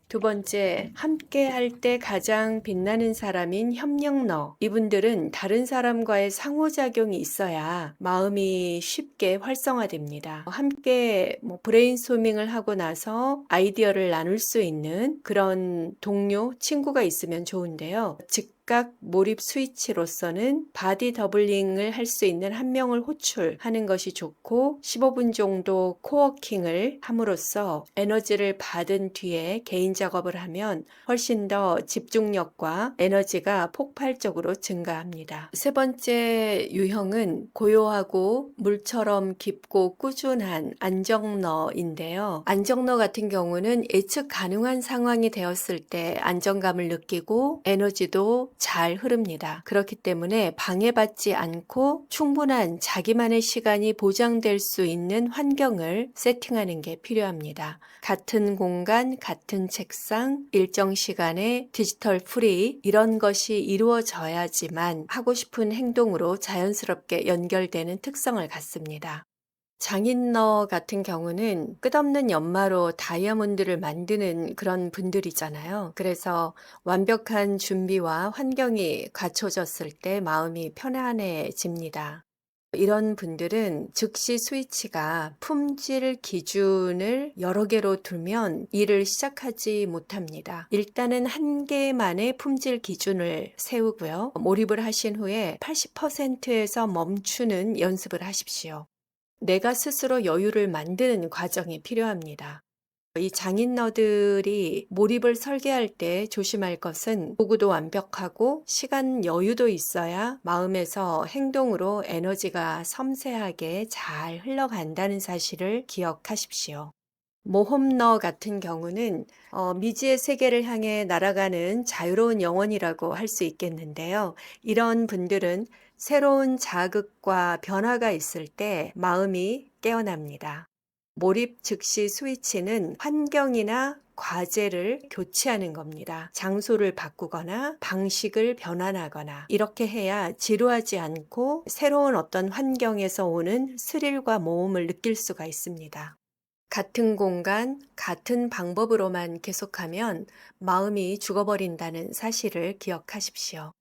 두 번째, 함께 할 때 가장 빛나는 사람인 협력러. 이분들은 다른 사람과의 상호작용이 있어야 마음이 쉽게 활성화됩니다. 함께 브레인스토밍을 하고 나서 아이디어를 나눌 수 있는 그런 동료, 친구가 있으면 좋은데요. 즉각 몰입 스위치로서는 바디 더블링을 할 수 있는 한 명을 호출하는 것이 좋고 15분 정도 코워킹을 함으로써 에너지를 받은 뒤에 개인 작업을 하면 훨씬 더 집중력과 에너지가 폭발적으로 증가합니다. 세 번째 유형은 고요하고 물처럼 깊고 꾸준한 안정러인데요. 안정러 같은 경우는 예측 가능한 상황이 되었을 때 안정감을 느끼고 에너지도 잘 흐릅니다. 그렇기 때문에 방해받지 않고 충분한 자기만의 시간이 보장될 수 있는 환경을 세팅하는 게 필요합니다. 같은 공간, 같은 책상, 일정 시간에 디지털 프리 이런 것이 이루어져야지만 하고 싶은 행동으로 자연스럽게 연결되는 특성을 갖습니다. 장인너 같은 경우는 끝없는 연마로 다이아몬드를 만드는 그런 분들이잖아요. 그래서 완벽한 준비와 환경이 갖춰졌을 때 마음이 편안해집니다. 이런 분들은 즉시 스위치가 품질 기준을 여러 개로 두면 일을 시작하지 못합니다. 일단은 한 개만의 품질 기준을 세우고요. 몰입을 하신 후에 80%에서 멈추는 연습을 하십시오. 내가 스스로 여유를 만드는 과정이 필요합니다. 이 장인어들이 몰입을 설계할 때 조심할 것은 도구도 완벽하고 시간 여유도 있어야 마음에서 행동으로 에너지가 섬세하게 잘 흘러간다는 사실을 기억하십시오. 모험러 같은 경우는 미지의 세계를 향해 날아가는 자유로운 영혼이라고 할 수 있겠는데요. 이런 분들은 새로운 자극과 변화가 있을 때 마음이 깨어납니다. 몰입 즉시 스위치는 환경이나 과제를 교체하는 겁니다. 장소를 바꾸거나 방식을 변환하거나 이렇게 해야 지루하지 않고 새로운 어떤 환경에서 오는 스릴과 모험을 느낄 수가 있습니다. 같은 공간, 같은 방법으로만 계속하면 마음이 죽어버린다는 사실을 기억하십시오.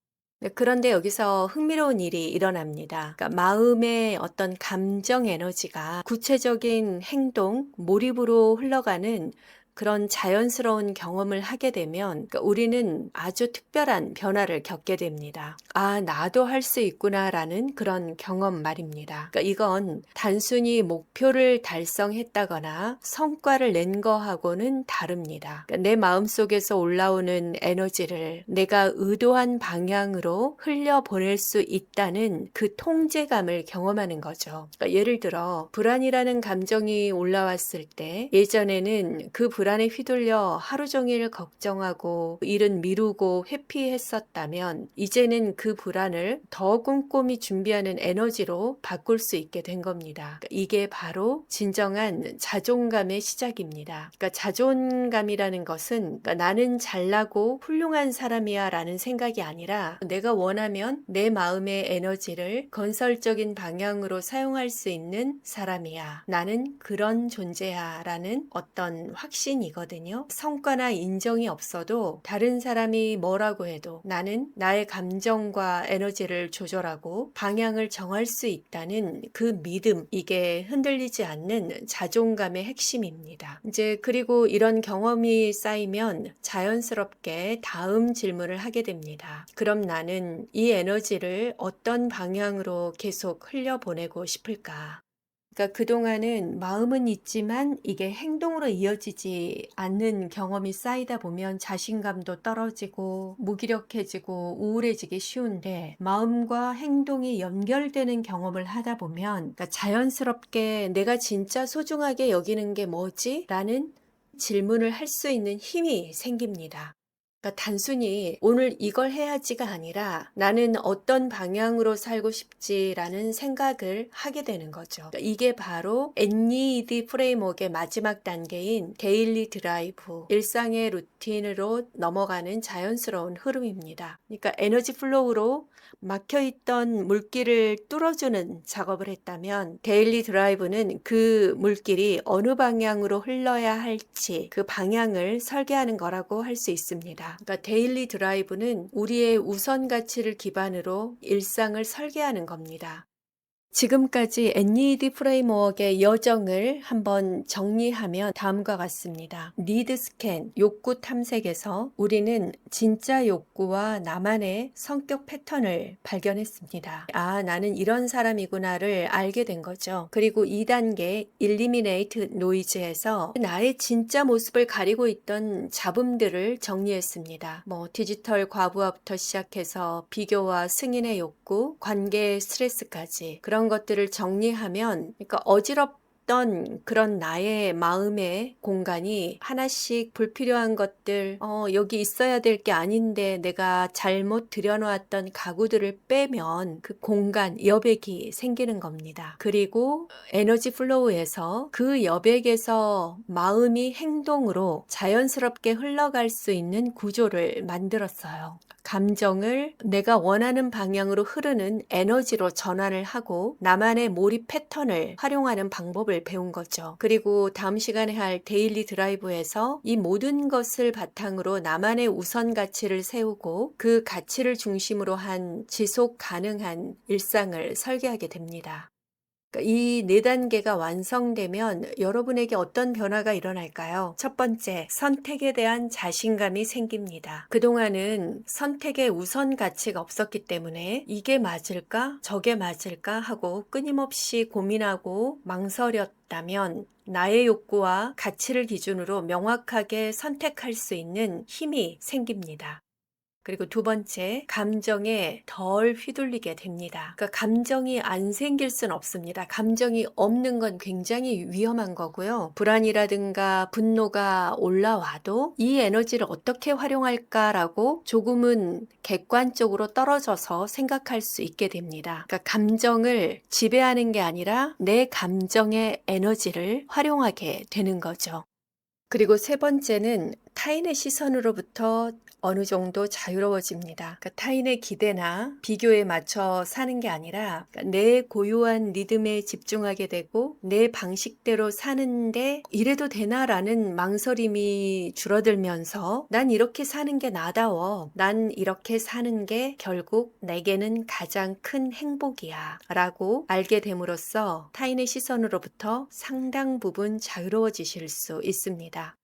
그런데 여기서 흥미로운 일이 일어납니다. 그러니까 마음의 어떤 감정 에너지가 구체적인 행동, 몰입으로 흘러가는 그런 자연스러운 경험을 하게 되면 우리는 아주 특별한 변화를 겪게 됩니다. 아, 나도 할 수 있구나라는 그런 경험 말입니다. 그러니까 이건 단순히 목표를 달성했다거나 성과를 낸 거하고는 다릅니다. 그러니까 내 마음속에서 올라오는 에너지를 내가 의도한 방향으로 흘려보낼 수 있다는 그 통제감을 경험하는 거죠. 그러니까 예를 들어 불안이라는 감정이 올라왔을 때 예전에는 그 불안에 휘둘려 하루 종일 걱정하고 일은 미루고 회피했었다면 이제는 그 불안을 더 꼼꼼히 준비하는 에너지로 바꿀 수 있게 된 겁니다. 이게 바로 진정한 자존감의 시작입니다. 그러니까 자존감이라는 것은 나는 잘나고 훌륭한 사람이야 라는 생각이 아니라 내가 원하면 내 마음의 에너지를 건설적인 방향으로 사용할 수 있는 사람이야. 나는 그런 존재야 라는 어떤 확신이거든요. 성과나 인정이 없어도 다른 사람이 뭐라고 해도 나는 나의 감정과 에너지를 조절하고 방향을 정할 수 있다는 그 믿음, 이게 흔들리지 않는 자존감의 핵심입니다. 이제 그리고 이런 경험이 쌓이면 자연스럽게 다음 질문을 하게 됩니다. 그럼 나는 이 에너지를 어떤 방향으로 계속 흘려보내고 싶을까? 그러니까 그동안은 마음은 있지만 이게 행동으로 이어지지 않는 경험이 쌓이다 보면 자신감도 떨어지고 무기력해지고 우울해지기 쉬운데 마음과 행동이 연결되는 경험을 하다 보면 그러니까 자연스럽게 내가 진짜 소중하게 여기는 게 뭐지? 라는 질문을 할 수 있는 힘이 생깁니다. 그러니까 단순히 오늘 이걸 해야지가 아니라 나는 어떤 방향으로 살고 싶지라는 생각을 하게 되는 거죠. 그러니까 이게 바로 NED 프레임워크의 마지막 단계인 데일리 드라이브, 일상의 루틴으로 넘어가는 자연스러운 흐름입니다. 그러니까 에너지 플로우로 막혀있던 물길을 뚫어주는 작업을 했다면 데일리 드라이브는 그 물길이 어느 방향으로 흘러야 할지 그 방향을 설계하는 거라고 할 수 있습니다. 그러니까 데일리 드라이브는 우리의 우선 가치를 기반으로 일상을 설계하는 겁니다. 지금까지 NED 프레임워크의 여정을 한번 정리하면 다음과 같습니다. 니드 스캔, 욕구 탐색에서 우리는 진짜 욕구와 나만의 성격 패턴을 발견했습니다. 아, 나는 이런 사람이구나를 알게 된 거죠. 그리고 2단계 Eliminate Noise에서 나의 진짜 모습을 가리고 있던 잡음들을 정리했습니다. 디지털 과부하부터 시작해서 비교와 승인의 욕구, 관계의 스트레스까지 그런 것들을 정리하면 그러니까 채웠던 그런 나의 마음의 공간이 하나씩 불필요한 것들, 여기 있어야 될 게 아닌데 내가 잘못 들여놓았던 가구들을 빼면 그 공간, 여백이 생기는 겁니다. 그리고 에너지 플로우에서 그 여백에서 마음이 행동으로 자연스럽게 흘러갈 수 있는 구조를 만들었어요. 감정을 내가 원하는 방향으로 흐르는 에너지로 전환을 하고 나만의 몰입 패턴을 활용하는 방법을 배운 거죠. 그리고 다음 시간에 할 데일리 드라이브에서 이 모든 것을 바탕으로 나만의 우선 가치를 세우고 그 가치를 중심으로 한 지속 가능한 일상을 설계하게 됩니다. 이 4단계가 완성되면 여러분에게 어떤 변화가 일어날까요? 첫 번째, 선택에 대한 자신감이 생깁니다. 그동안은 선택의 우선 가치가 없었기 때문에 이게 맞을까? 저게 맞을까? 하고 끊임없이 고민하고 망설였다면 나의 욕구와 가치를 기준으로 명확하게 선택할 수 있는 힘이 생깁니다. 그리고 두 번째, 감정에 덜 휘둘리게 됩니다. 그러니까 감정이 안 생길 순 없습니다. 감정이 없는 건 굉장히 위험한 거고요. 불안이라든가 분노가 올라와도 이 에너지를 어떻게 활용할까라고 조금은 객관적으로 떨어져서 생각할 수 있게 됩니다. 그러니까 감정을 지배하는 게 아니라 내 감정의 에너지를 활용하게 되는 거죠. 그리고 세 번째는 타인의 시선으로부터 어느 정도 자유로워집니다. 그러니까 타인의 기대나 비교에 맞춰 사는 게 아니라 내 고유한 리듬에 집중하게 되고 내 방식대로 사는데 이래도 되나라는 망설임이 줄어들면서 난 이렇게 사는 게 나다워. 난 이렇게 사는 게 결국 내게는 가장 큰 행복이야. 라고 알게 됨으로써 타인의 시선으로부터 상당 부분 자유로워지실 수 있습니다.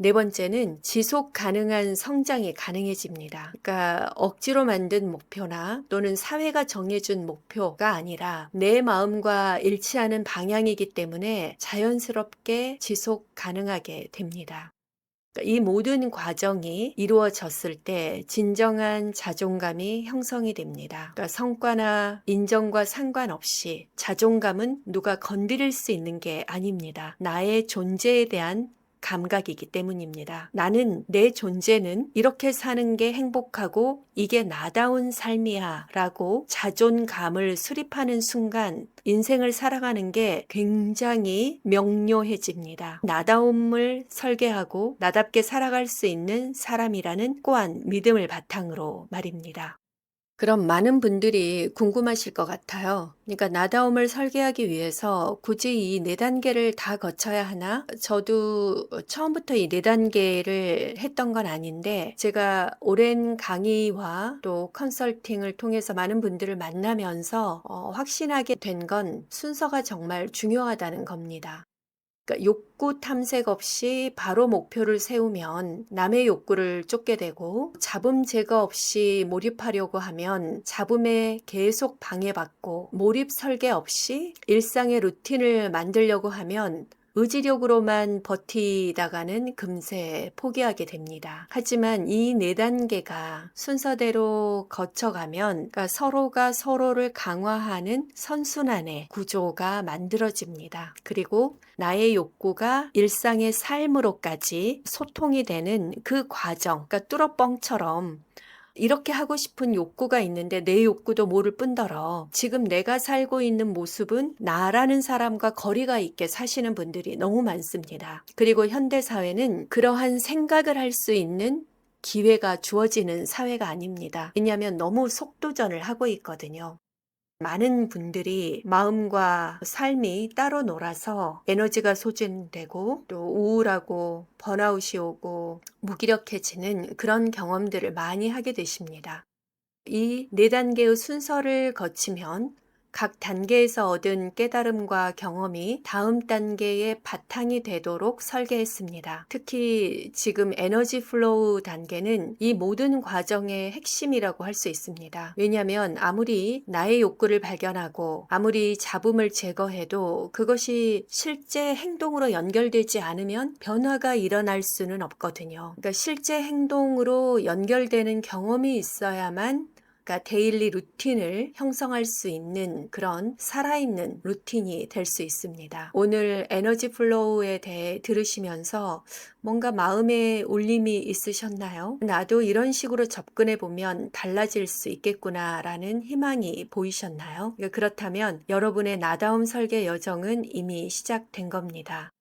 네 번째는 지속 가능한 성장이 가능해집니다. 그러니까 억지로 만든 목표나 또는 사회가 정해준 목표가 아니라 내 마음과 일치하는 방향이기 때문에 자연스럽게 지속 가능하게 됩니다. 이 모든 과정이 이루어졌을 때 진정한 자존감이 형성이 됩니다. 그러니까 성과나 인정과 상관없이 자존감은 누가 건드릴 수 있는 게 아닙니다. 나의 존재에 대한 감각이기 때문입니다. 나는 내 존재는 이렇게 사는 게 행복하고 이게 나다운 삶이야 라고 자존감을 수립하는 순간 인생을 살아가는 게 굉장히 명료해집니다. 나다움을 설계하고 나답게 살아갈 수 있는 사람이라는 또한 믿음을 바탕으로 말입니다. 그럼 많은 분들이 궁금하실 것 같아요. 그러니까 나다움을 설계하기 위해서 굳이 이 4단계를 다 거쳐야 하나? 저도 처음부터 이 4단계를 했던 건 아닌데 제가 오랜 강의와 또 컨설팅을 통해서 많은 분들을 만나면서 확신하게 된 건 순서가 정말 중요하다는 겁니다. 그러니까 욕구 탐색 없이 바로 목표를 세우면 남의 욕구를 쫓게 되고 잡음 제거 없이 몰입하려고 하면 잡음에 계속 방해받고 몰입 설계 없이 일상의 루틴을 만들려고 하면 의지력으로만 버티다가는 금세 포기하게 됩니다. 하지만 이 4단계가 순서대로 거쳐가면 그러니까 서로가 서로를 강화하는 선순환의 구조가 만들어집니다. 그리고 나의 욕구가 일상의 삶으로까지 소통이 되는 그 과정, 그러니까 뚫어뻥처럼 이렇게 하고 싶은 욕구가 있는데 내 욕구도 모를 뿐더러 지금 내가 살고 있는 모습은 나라는 사람과 거리가 있게 사시는 분들이 너무 많습니다. 그리고 현대사회는 그러한 생각을 할 수 있는 기회가 주어지는 사회가 아닙니다. 왜냐하면 너무 속도전을 하고 있거든요. 많은 분들이 마음과 삶이 따로 놀아서 에너지가 소진되고 또 우울하고 번아웃이 오고 무기력해지는 그런 경험들을 많이 하게 되십니다. 이 4단계의 순서를 거치면 각 단계에서 얻은 깨달음과 경험이 다음 단계의 바탕이 되도록 설계했습니다. 특히 지금 에너지 플로우 단계는 이 모든 과정의 핵심이라고 할 수 있습니다. 왜냐하면 아무리 나의 욕구를 발견하고 아무리 잡음을 제거해도 그것이 실제 행동으로 연결되지 않으면 변화가 일어날 수는 없거든요. 그러니까 실제 행동으로 연결되는 경험이 있어야만 그러니까 데일리 루틴을 형성할 수 있는 그런 살아있는 루틴이 될 수 있습니다. 오늘 에너지 플로우에 대해 들으시면서 뭔가 마음에 울림이 있으셨나요? 나도 이런 식으로 접근해 보면 달라질 수 있겠구나라는 희망이 보이셨나요? 그렇다면 여러분의 나다움 설계 여정은 이미 시작된 겁니다.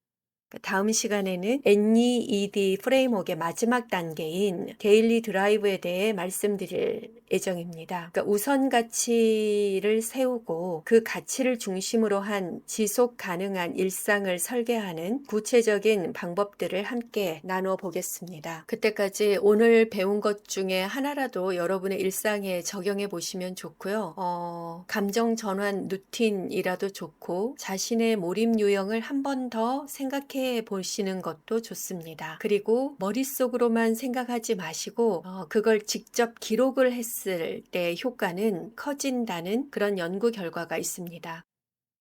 다음 시간에는 NEED 프레임워크의 마지막 단계인 데일리 드라이브에 대해 말씀드릴 예정입니다. 그러니까 우선 가치를 세우고 그 가치를 중심으로 한 지속 가능한 일상을 설계하는 구체적인 방법들을 함께 나누어 보겠습니다. 그때까지 오늘 배운 것 중에 하나라도 여러분의 일상에 적용해 보시면 좋고요. 감정 전환 루틴이라도 좋고 자신의 몰입 유형을 한 번 더 생각해 보시는 것도 좋습니다. 그리고 머릿속으로만 생각하지 마시고 그걸 직접 기록을 했을 때 효과는 커진다는 그런 연구 결과가 있습니다.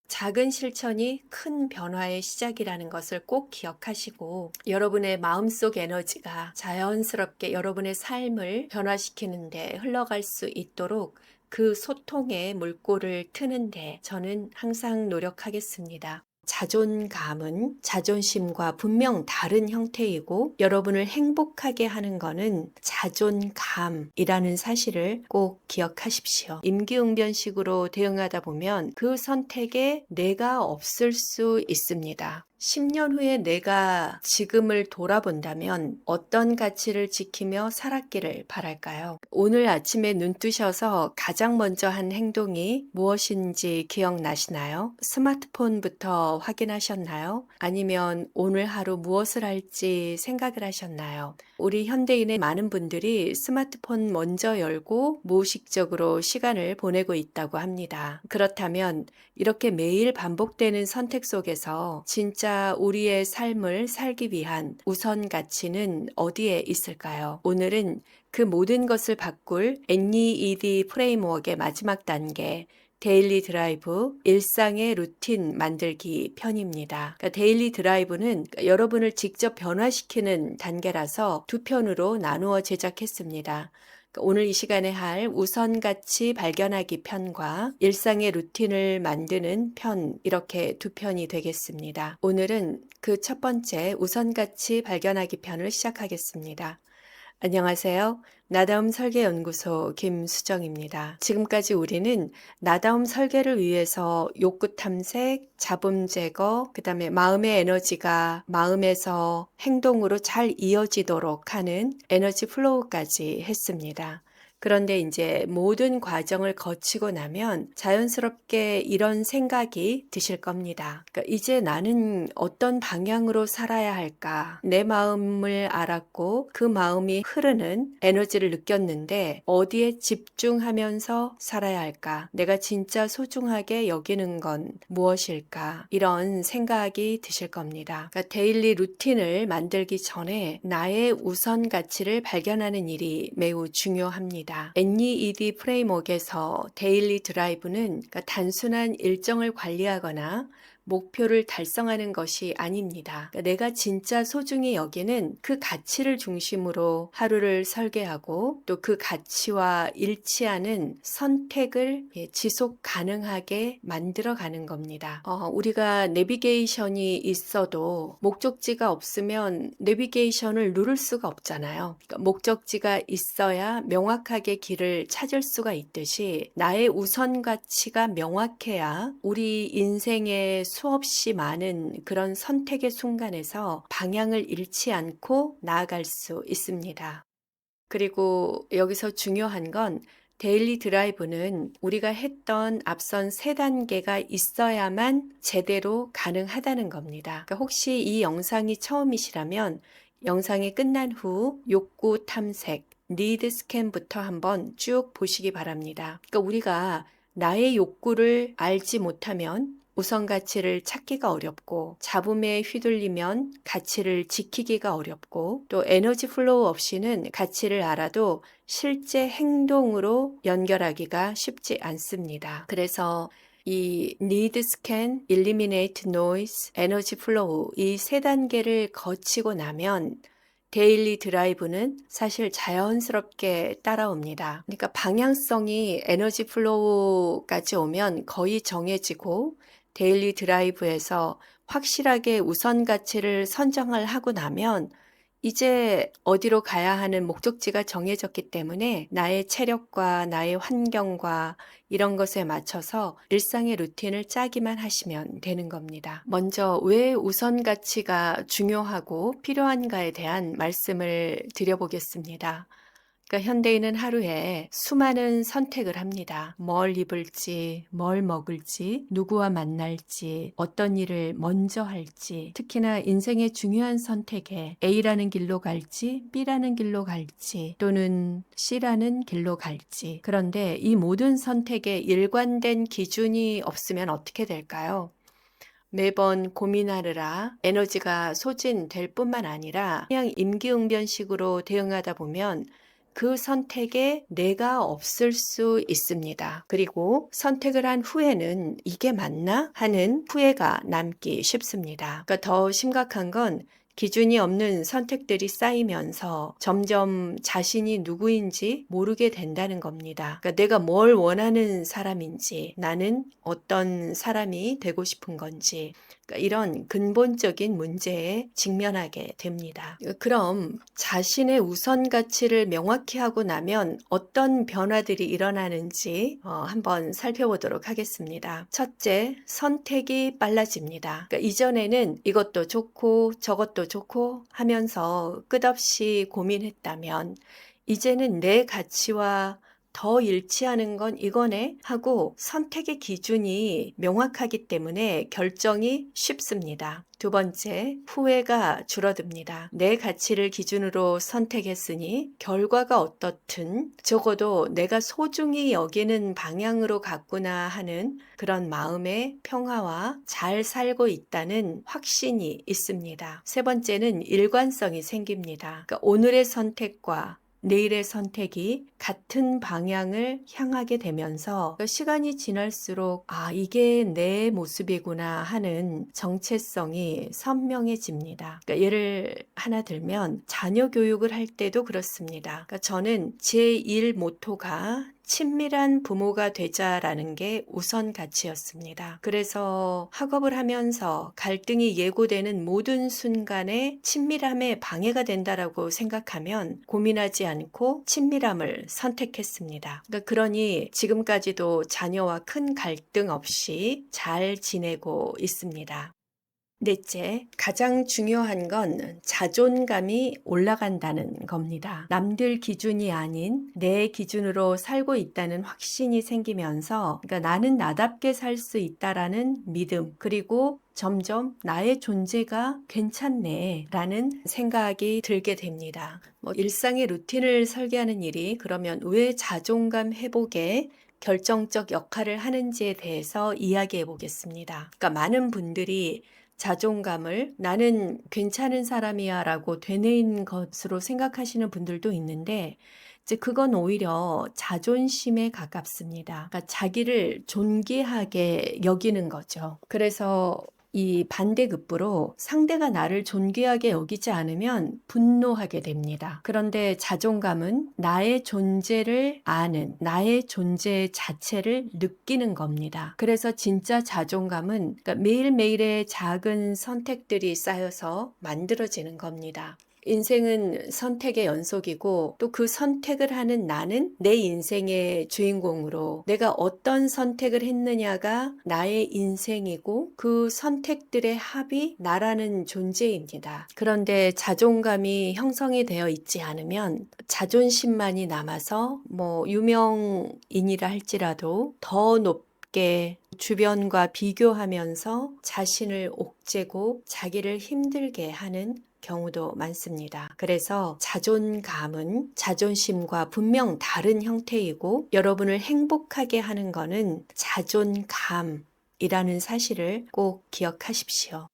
작은 실천이 큰 변화의 시작이라는 것을 꼭 기억하시고 여러분의 마음속 에너지가 자연스럽게 여러분의 삶을 변화시키는데 흘러갈 수 있도록 그 소통의 물꼬를 트는데 저는 항상 노력하겠습니다. 자존감은 자존심과 분명 다른 형태이고 여러분을 행복하게 하는 것은 자존감이라는 사실을 꼭 기억하십시오. 임기응변식으로 대응하다 보면 그 선택에 내가 없을 수 있습니다. 10년 후에 내가 지금을 돌아본다면 어떤 가치를 지키며 살았기를 바랄까요? 오늘 아침에 눈 뜨셔서 가장 먼저 한 행동이 무엇인지 기억나시나요? 스마트폰부터 확인하셨나요? 아니면 오늘 하루 무엇을 할지 생각을 하셨나요? 우리 현대인의 많은 분들이 스마트폰 먼저 열고 무의식적으로 시간을 보내고 있다고 합니다. 그렇다면 이렇게 매일 반복되는 선택 속에서 진짜 우리의 삶을 살기 위한 우선 가치는 어디에 있을까요? 오늘은 그 모든 것을 바꿀 NEED 프레임워크의 마지막 단계 데일리 드라이브, 일상의 루틴 만들기 편입니다. 그러니까 데일리 드라이브는 여러분을 직접 변화시키는 단계라서 두 편으로 나누어 제작했습니다. 오늘 이 시간에 할 우선 가치 발견하기 편과 일상의 루틴을 만드는 편 이렇게 두 편이 되겠습니다. 오늘은 그 첫 번째 우선 가치 발견하기 편을 시작하겠습니다. 안녕하세요. 나다움 설계연구소 김수정입니다. 지금까지 우리는 나다움 설계를 위해서 욕구 탐색, 잡음 제거, 그 다음에 마음의 에너지가 마음에서 행동으로 잘 이어지도록 하는 에너지 플로우까지 했습니다. 그런데 이제 모든 과정을 거치고 나면 자연스럽게 이런 생각이 드실 겁니다. 그러니까 이제 나는 어떤 방향으로 살아야 할까? 내 마음을 알았고 그 마음이 흐르는 에너지를 느꼈는데 어디에 집중하면서 살아야 할까? 내가 진짜 소중하게 여기는 건 무엇일까? 이런 생각이 드실 겁니다. 그러니까 데일리 루틴을 만들기 전에 나의 우선 가치를 발견하는 일이 매우 중요합니다. NEED 프레임워크에서 데일리 드라이브는 그러니까 단순한 일정을 관리하거나 목표를 달성하는 것이 아닙니다. 그러니까 내가 진짜 소중히 여기는 그 가치를 중심으로 하루를 설계하고 또 그 가치와 일치하는 선택을 지속 가능하게 만들어가는 겁니다. 우리가 내비게이션이 있어도 목적지가 없으면 내비게이션을 누를 수가 없잖아요. 그러니까 목적지가 있어야 명확하게 길을 찾을 수가 있듯이 나의 우선 가치가 명확해야 우리 인생의 수없이 많은 그런 선택의 순간에서 방향을 잃지 않고 나아갈 수 있습니다. 그리고 여기서 중요한 건 데일리 드라이브는 우리가 했던 앞선 3단계가 있어야만 제대로 가능하다는 겁니다. 그러니까 혹시 이 영상이 처음이시라면 영상이 끝난 후 욕구 탐색, 니드 스캔부터 한번 쭉 보시기 바랍니다. 그러니까 우리가 나의 욕구를 알지 못하면 우선 가치를 찾기가 어렵고 잡음에 휘둘리면 가치를 지키기가 어렵고 또 에너지 플로우 없이는 가치를 알아도 실제 행동으로 연결하기가 쉽지 않습니다. 그래서 이 need scan, eliminate noise, 에너지 플로우 이 3단계를 거치고 나면 데일리 드라이브는 사실 자연스럽게 따라옵니다. 그러니까 방향성이 에너지 플로우까지 오면 거의 정해지고 데일리 드라이브에서 확실하게 우선 가치를 선정을 하고 나면 이제 어디로 가야 하는 목적지가 정해졌기 때문에 나의 체력과 나의 환경과 이런 것에 맞춰서 일상의 루틴을 짜기만 하시면 되는 겁니다. 먼저 왜 우선 가치가 중요하고 필요한가에 대한 말씀을 드려보겠습니다. 그러니까 현대인은 하루에 수많은 선택을 합니다. 뭘 입을지, 뭘 먹을지, 누구와 만날지, 어떤 일을 먼저 할지, 특히나 인생의 중요한 선택에 A라는 길로 갈지, B라는 길로 갈지, 또는 C라는 길로 갈지. 그런데 이 모든 선택에 일관된 기준이 없으면 어떻게 될까요? 매번 고민하느라 에너지가 소진될 뿐만 아니라 그냥 임기응변식으로 대응하다 보면 그 선택에 내가 없을 수 있습니다. 그리고 선택을 한 후에는 이게 맞나 하는 후회가 남기 쉽습니다. 그러니까 더 심각한 건 기준이 없는 선택들이 쌓이면서 점점 자신이 누구인지 모르게 된다는 겁니다. 그러니까 내가 뭘 원하는 사람인지, 나는 어떤 사람이 되고 싶은 건지, 그러니까 이런 근본적인 문제에 직면하게 됩니다. 그럼 자신의 우선 가치를 명확히 하고 나면 어떤 변화들이 일어나는지 한번 살펴보도록 하겠습니다. 첫째, 선택이 빨라집니다. 그러니까 이전에는 이것도 좋고 저것도 좋고 하면서 끝없이 고민했다면 이제는 내 가치와 더 일치하는 건 이거네 하고 선택의 기준이 명확하기 때문에 결정이 쉽습니다. 두 번째, 후회가 줄어듭니다. 내 가치를 기준으로 선택했으니 결과가 어떻든 적어도 내가 소중히 여기는 방향으로 갔구나 하는 그런 마음의 평화와 잘 살고 있다는 확신이 있습니다. 세 번째는 일관성이 생깁니다. 그러니까 오늘의 선택과 내일의 선택이 같은 방향을 향하게 되면서 시간이 지날수록 이게 내 모습이구나 하는 정체성이 선명해집니다. 그러니까 예를 하나 들면 자녀 교육을 할 때도 그렇습니다. 그러니까 저는 제 일 모토가 친밀한 부모가 되자라는 게 우선 가치였습니다. 그래서 학업을 하면서 갈등이 예고되는 모든 순간에 친밀함에 방해가 된다라고 생각하면 고민하지 않고 친밀함을 선택했습니다. 그러니 지금까지도 자녀와 큰 갈등 없이 잘 지내고 있습니다. 넷째, 가장 중요한 건 자존감이 올라간다는 겁니다. 남들 기준이 아닌 내 기준으로 살고 있다는 확신이 생기면서 그러니까 나는 나답게 살 수 있다라는 믿음, 그리고 점점 나의 존재가 괜찮네 라는 생각이 들게 됩니다. 일상의 루틴을 설계하는 일이 그러면 왜 자존감 회복에 결정적 역할을 하는지에 대해서 이야기해 보겠습니다. 그러니까 많은 분들이 자존감을 나는 괜찮은 사람이야 라고 되뇌인 것으로 생각하시는 분들도 있는데 이제 그건 오히려 자존심에 가깝습니다. 그러니까 자기를 존귀하게 여기는 거죠. 그래서 이 반대급부로 상대가 나를 존귀하게 여기지 않으면 분노하게 됩니다. 그런데 자존감은 나의 존재를 아는, 나의 존재 자체를 느끼는 겁니다. 그래서 진짜 자존감은 그러니까 매일매일의 작은 선택들이 쌓여서 만들어지는 겁니다. 인생은 선택의 연속이고 또 그 선택을 하는 나는 내 인생의 주인공으로 내가 어떤 선택을 했느냐가 나의 인생이고 그 선택들의 합이 나라는 존재입니다. 그런데 자존감이 형성이 되어 있지 않으면 자존심만이 남아서 유명인이라 할지라도 더 높게 주변과 비교하면서 자신을 옥죄고 자기를 힘들게 하는 경우도 많습니다. 그래서 자존감은 자존심과 분명 다른 형태이고 여러분을 행복하게 하는 것은 자존감이라는 사실을 꼭 기억하십시오.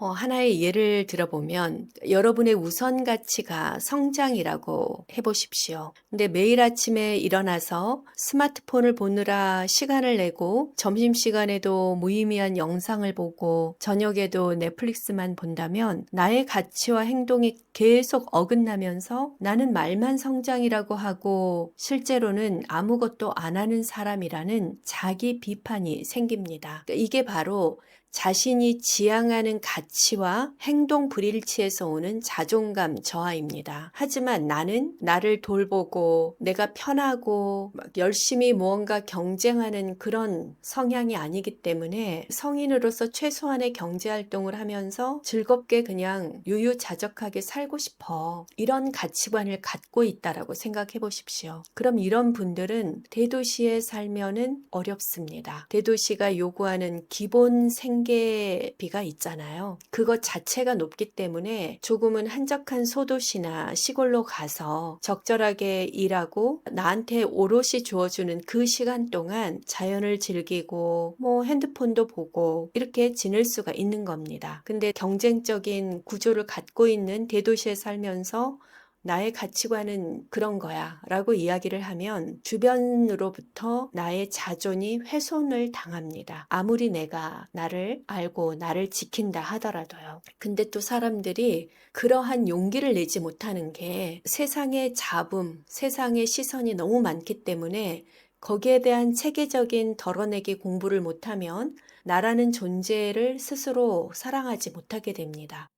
하나의 예를 들어보면 여러분의 우선 가치가 성장이라고 해보십시오. 근데 매일 아침에 일어나서 스마트폰을 보느라 시간을 내고 점심시간에도 무의미한 영상을 보고 저녁에도 넷플릭스만 본다면 나의 가치와 행동이 계속 어긋나면서 나는 말만 성장이라고 하고 실제로는 아무것도 안 하는 사람이라는 자기 비판이 생깁니다. 이게 바로 자신이 지향하는 가치와 행동 불일치에서 오는 자존감 저하입니다. 하지만 나는 나를 돌보고 내가 편하고 막 열심히 무언가 경쟁하는 그런 성향이 아니기 때문에 성인으로서 최소한의 경제 활동을 하면서 즐겁게 그냥 유유자적하게 살고 싶어. 이런 가치관을 갖고 있다라고 생각해 보십시오. 그럼 이런 분들은 대도시에 살면은 어렵습니다. 대도시가 요구하는 기본 생계비가 있잖아요. 그것 자체가 높기 때문에 조금은 한적한 소도시나 시골로 가서 적절하게 일하고 나한테 오롯이 주어주는 그 시간 동안 자연을 즐기고 뭐 핸드폰도 보고 이렇게 지낼 수가 있는 겁니다. 근데 경쟁적인 구조를 갖고 있는 대도시에 살면서 나의 가치관은 그런 거야 라고 이야기를 하면 주변으로부터 나의 자존이 훼손을 당합니다. 아무리 내가 나를 알고 나를 지킨다 하더라도요. 근데 또 사람들이 그러한 용기를 내지 못하는 게 세상의 잡음, 세상의 시선이 너무 많기 때문에 거기에 대한 체계적인 덜어내기 공부를 못하면 나라는 존재를 스스로 사랑하지 못하게 됩니다.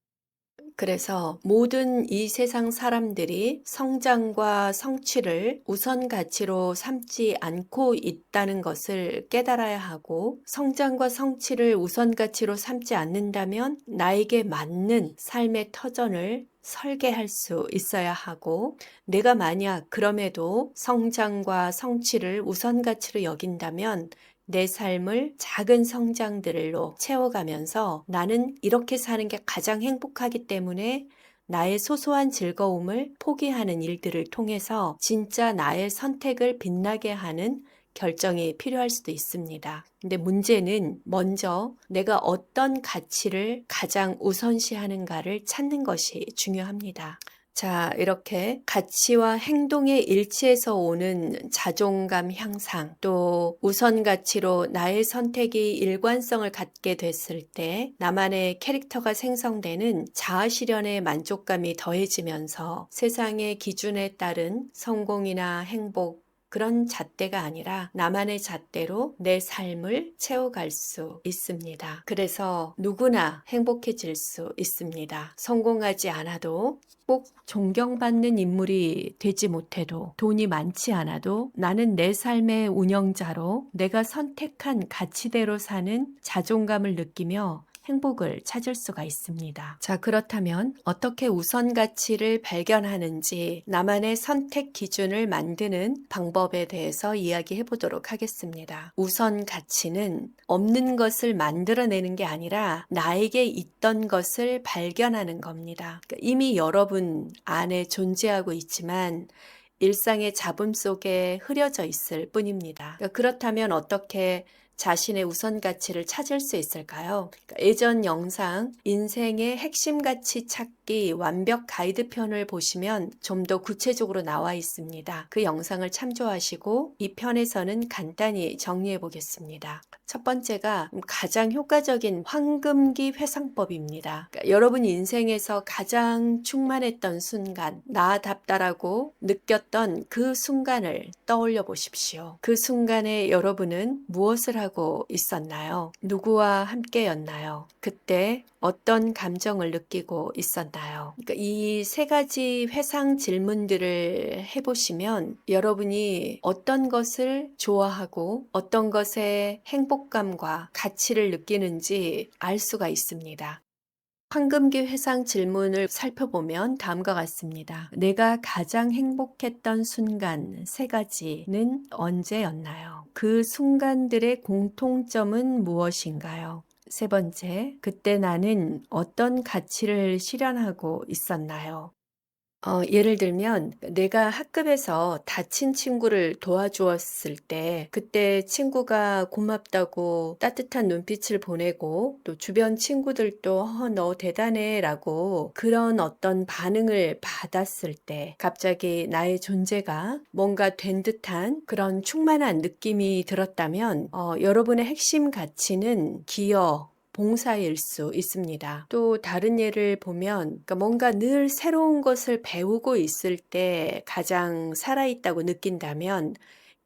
그래서 모든 이 세상 사람들이 성장과 성취를 우선 가치로 삼지 않고 있다는 것을 깨달아야 하고 성장과 성취를 우선 가치로 삼지 않는다면 나에게 맞는 삶의 터전을 설계할 수 있어야 하고 내가 만약 그럼에도 성장과 성취를 우선 가치로 여긴다면 내 삶을 작은 성장들로 채워가면서 나는 이렇게 사는 게 가장 행복하기 때문에 나의 소소한 즐거움을 포기하는 일들을 통해서 진짜 나의 선택을 빛나게 하는 결정이 필요할 수도 있습니다. 근데 문제는 먼저 내가 어떤 가치를 가장 우선시하는가를 찾는 것이 중요합니다. 자, 이렇게 가치와 행동의 일치에서 오는 자존감 향상, 또 우선 가치로 나의 선택이 일관성을 갖게 됐을 때 나만의 캐릭터가 생성되는 자아 실현의 만족감이 더해지면서 세상의 기준에 따른 성공이나 행복, 그런 잣대가 아니라 나만의 잣대로 내 삶을 채워갈 수 있습니다. 그래서 누구나 행복해질 수 있습니다. 성공하지 않아도 꼭 존경받는 인물이 되지 못해도 돈이 많지 않아도 나는 내 삶의 운영자로 내가 선택한 가치대로 사는 자존감을 느끼며 행복을 찾을 수가 있습니다. 자, 그렇다면 어떻게 우선 가치를 발견하는지 나만의 선택 기준을 만드는 방법에 대해서 이야기해 보도록 하겠습니다. 우선 가치는 없는 것을 만들어내는 게 아니라 나에게 있던 것을 발견하는 겁니다. 그러니까 이미 여러분 안에 존재하고 있지만 일상의 잡음 속에 흐려져 있을 뿐입니다. 그렇다면 어떻게 자신의 우선 가치를 찾을 수 있을까요? 예전 영상 인생의 핵심 가치 찾기 완벽 가이드편을 보시면 좀 더 구체적으로 나와 있습니다. 그 영상을 참조하시고 이 편에서는 간단히 정리해 보겠습니다. 첫 번째가 가장 효과적인 황금기 회상법입니다. 그러니까 여러분 인생에서 가장 충만했던 순간, 나답다라고 느꼈던 그 순간을 떠올려 보십시오. 그 순간에 여러분은 무엇을 하고 있었나요? 누구와 함께였나요? 그때 어떤 감정을 느끼고 있었나요? 그러니까 이 세 가지 회상 질문들을 해보시면 여러분이 어떤 것을 좋아하고 어떤 것에 행복감과 가치를 느끼는지 알 수가 있습니다. 황금기 회상 질문을 살펴보면 다음과 같습니다. 내가 가장 행복했던 순간 세 가지는 언제였나요? 그 순간들의 공통점은 무엇인가요? 세 번째, 그때 나는 어떤 가치를 실현하고 있었나요? 예를 들면 내가 학급에서 다친 친구를 도와주었을 때 그때 친구가 고맙다고 따뜻한 눈빛을 보내고 또 주변 친구들도 너 대단해 라고 그런 어떤 반응을 받았을 때 갑자기 나의 존재가 뭔가 된 듯한 그런 충만한 느낌이 들었다면 여러분의 핵심 가치는 기여, 봉사일 수 있습니다. 또 다른 예를 보면 그러니까 뭔가 늘 새로운 것을 배우고 있을 때 가장 살아있다고 느낀다면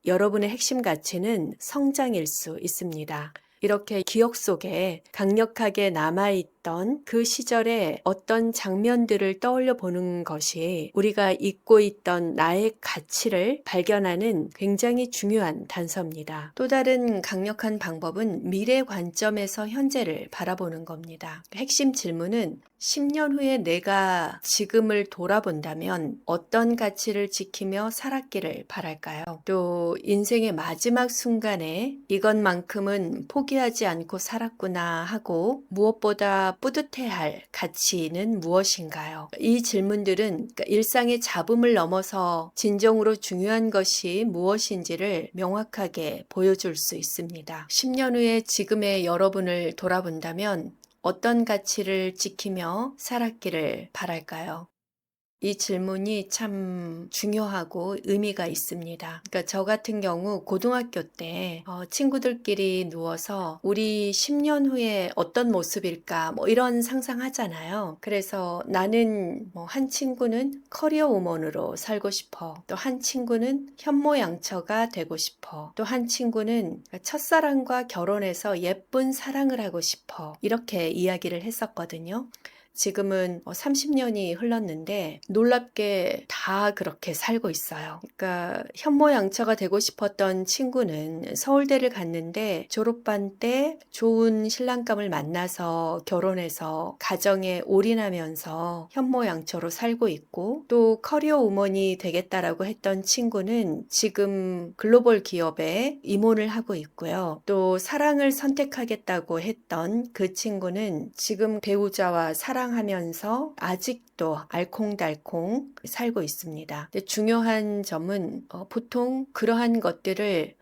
여러분의 핵심 가치는 성장일 수 있습니다. 이렇게 기억 속에 강력하게 남아있던 그 시절의 어떤 장면들을 떠올려 보는 것이 우리가 잊고 있던 나의 가치를 발견하는 굉장히 중요한 단서입니다. 또 다른 강력한 방법은 미래 관점에서 현재를 바라보는 겁니다. 핵심 질문은 10년 후에 내가 지금을 돌아본다면 어떤 가치를 지키며 살았기를 바랄까요? 또 인생의 마지막 순간에 이것만큼은 포기하지 않고 살았구나 하고 무엇보다 뿌듯해할 가치는 무엇인가요? 이 질문들은 일상의 잡음을 넘어서 진정으로 중요한 것이 무엇인지를 명확하게 보여줄 수 있습니다. 10년 후에 지금의 여러분을 돌아본다면 어떤 가치를 지키며 살았기를 바랄까요? 이 질문이 참 중요하고 의미가 있습니다. 그러니까 저 같은 경우 고등학교 때 친구들끼리 누워서 우리 10년 후에 어떤 모습일까 뭐 이런 상상하잖아요. 그래서 나는 한 친구는 커리어 우먼으로 살고 싶어. 또 한 친구는 현모양처가 되고 싶어. 또 한 친구는 첫사랑과 결혼해서 예쁜 사랑을 하고 싶어. 이렇게 이야기를 했었거든요. 지금은 30년이 흘렀는데 놀랍게 다 그렇게 살고 있어요. 그러니까 현모양처가 되고 싶었던 친구는 서울대를 갔는데 졸업반 때 좋은 신랑감을 만나서 결혼해서 가정에 올인하면서 현모양처로 살고 있고 또 커리어 우먼이 되겠다라고 했던 친구는 지금 글로벌 기업에 임원을 하고 있고요. 또 사랑을 선택하겠다고 했던 그 친구는 지금 배우자와 사랑하면서 아직도 알콩달콩 살고 있습니다. 근데 중요한 점은 보통 그러한 것들을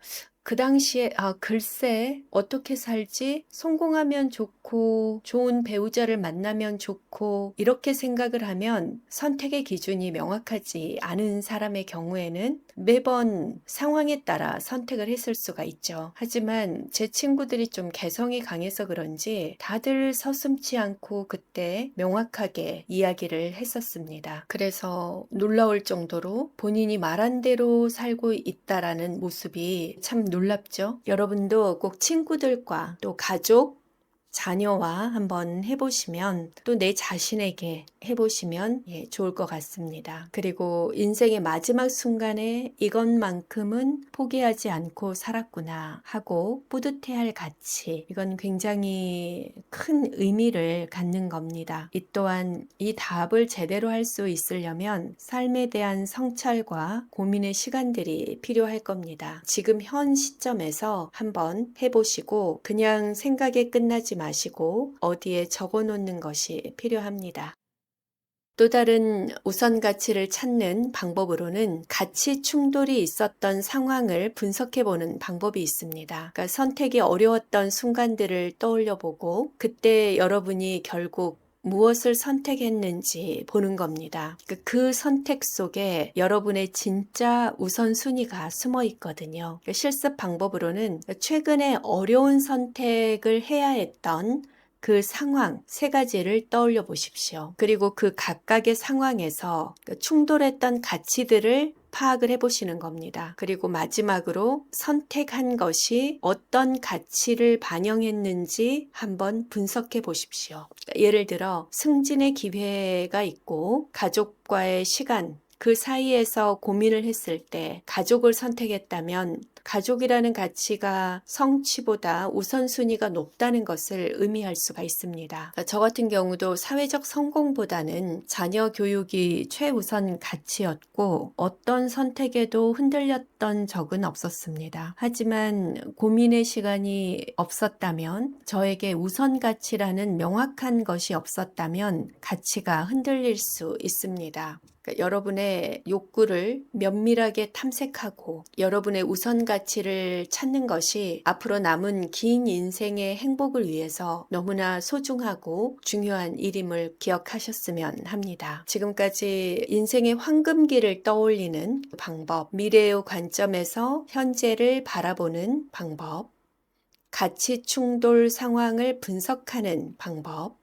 그 당시에 글쎄 어떻게 살지? 성공하면 좋고 좋은 배우자를 만나면 좋고 이렇게 생각을 하면 선택의 기준이 명확하지 않은 사람의 경우에는 매번 상황에 따라 선택을 했을 수가 있죠. 하지만 제 친구들이 좀 개성이 강해서 그런지 다들 서슴지 않고 그때 명확하게 이야기를 했었습니다. 그래서 놀라울 정도로 본인이 말한 대로 살고 있다라는 모습이 참 놀랍죠. 여러분도 꼭 친구들과 또 가족, 자녀와 한번 해보시면 또 내 자신에게 해보시면 좋을 것 같습니다. 그리고 인생의 마지막 순간에 이것만큼은 포기하지 않고 살았구나 하고 뿌듯해할 가치, 이건 굉장히 큰 의미를 갖는 겁니다. 이 또한 이 답을 제대로 할 수 있으려면 삶에 대한 성찰과 고민의 시간들이 필요할 겁니다. 지금 현 시점에서 한번 해보시고 그냥 생각에 끝나지 마시고 어디에 적어 놓는 것이 필요합니다. 또 다른 우선 가치를 찾는 방법으로는 가치 충돌이 있었던 상황을 분석해 보는 방법이 있습니다. 그러니까 선택이 어려웠던 순간들을 떠올려 보고 그때 여러분이 결국 무엇을 선택했는지 보는 겁니다. 그 선택 속에 여러분의 진짜 우선순위가 숨어 있거든요. 실습 방법으로는 최근에 어려운 선택을 해야 했던 그 상황 세 가지를 떠올려 보십시오. 그리고 그 각각의 상황에서 충돌했던 가치들을 파악을 해보시는 겁니다. 그리고 마지막으로 선택한 것이 어떤 가치를 반영했는지 한번 분석해 보십시오. 예를 들어 승진의 기회가 있고 가족과의 시간, 그 사이에서 고민을 했을 때 가족을 선택했다면 가족이라는 가치가 성취보다 우선순위가 높다는 것을 의미할 수가 있습니다. 그러니까 저 같은 경우도 사회적 성공보다는 자녀 교육이 최우선 가치였고 어떤 선택에도 흔들렸던 적은 없었습니다. 하지만 고민의 시간이 없었다면, 저에게 우선 가치라는 명확한 것이 없었다면 가치가 흔들릴 수 있습니다. 그러니까 여러분의 욕구를 면밀하게 탐색하고 여러분의 우선 가치를 찾는 것이 앞으로 남은 긴 인생의 행복을 위해서 너무나 소중하고 중요한 일임을 기억하셨으면 합니다. 지금까지 인생의 황금기를 떠올리는 방법, 미래의 관점에서 현재를 바라보는 방법, 가치 충돌 상황을 분석하는 방법,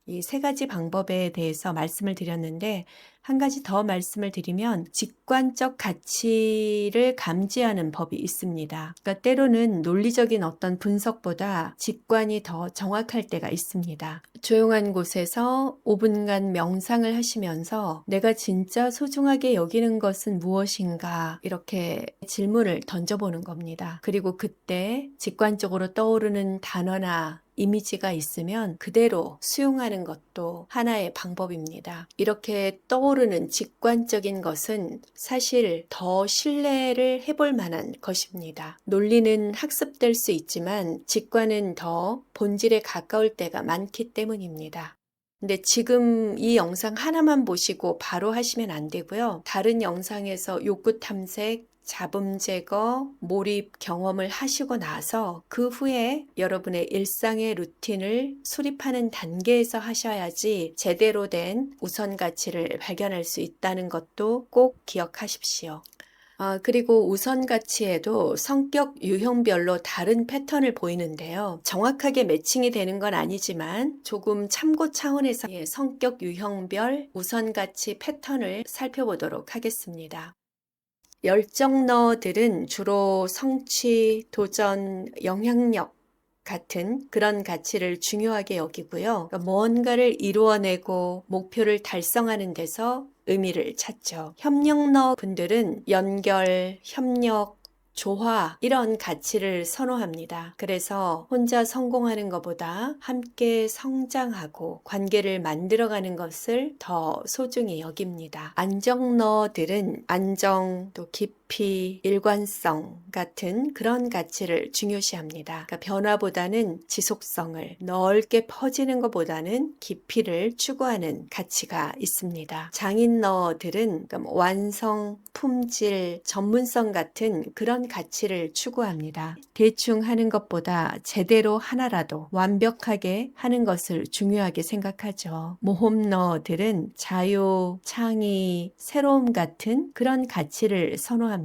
이 세 가지 방법에 대해서 말씀을 드렸는데, 한 가지 더 말씀을 드리면 직관적 가치를 감지하는 법이 있습니다. 그러니까 때로는 논리적인 어떤 분석보다 직관이 더 정확할 때가 있습니다. 조용한 곳에서 5분간 명상을 하시면서 내가 진짜 소중하게 여기는 것은 무엇인가, 이렇게 질문을 던져보는 겁니다. 그리고 그때 직관적으로 떠오르는 단어나 이미지가 있으면 그대로 수용하는 것도 하나의 방법입니다. 이렇게 떠오르는 직관적인 것은 사실 더 신뢰를 해볼 만한 것입니다. 논리는 학습될 수 있지만 직관은 더 본질에 가까울 때가 많기 때문입니다. 근데 지금 이 영상 하나만 보시고 바로 하시면 안 되고요. 다른 영상에서 욕구 탐색, 잡음 제거, 몰입 경험을 하시고 나서 그 후에 여러분의 일상의 루틴을 수립하는 단계에서 하셔야지 제대로 된 우선 가치를 발견할 수 있다는 것도 꼭 기억하십시오. 그리고 우선 가치에도 성격 유형별로 다른 패턴을 보이는데요. 정확하게 매칭이 되는 건 아니지만 조금 참고 차원에서 성격 유형별 우선 가치 패턴을 살펴보도록 하겠습니다. 열정너들은 주로 성취, 도전, 영향력 같은 그런 가치를 중요하게 여기고요. 그러니까 뭔가를 이루어내고 목표를 달성하는 데서 의미를 찾죠. 협력너 분들은 연결, 협력, 조화, 이런 가치를 선호합니다. 그래서 혼자 성공하는 것보다 함께 성장하고 관계를 만들어가는 것을 더 소중히 여깁니다. 안정너들은 안정, 또 깊이, 일관성 같은 그런 가치를 중요시합니다. 그러니까 변화보다는 지속성을, 넓게 퍼지는 것보다는 깊이를 추구하는 가치가 있습니다. 장인너들은 완성, 품질, 전문성 같은 그런 가치를 추구합니다. 대충 하는 것보다 제대로 하나라도 완벽하게 하는 것을 중요하게 생각하죠. 모험너들은 자유, 창의, 새로움 같은 그런 가치를 선호합니다.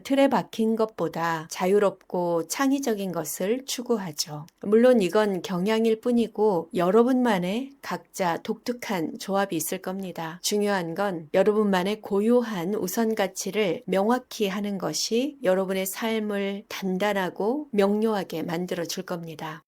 틀에 박힌 것보다 자유롭고 창의적인 것을 추구하죠. 물론 이건 경향일 뿐이고 여러분만의 각자 독특한 조합이 있을 겁니다. 중요한 건 여러분만의 고유한 우선 가치를 명확히 하는 것이 여러분의 삶을 단단하고 명료하게 만들어 줄 겁니다.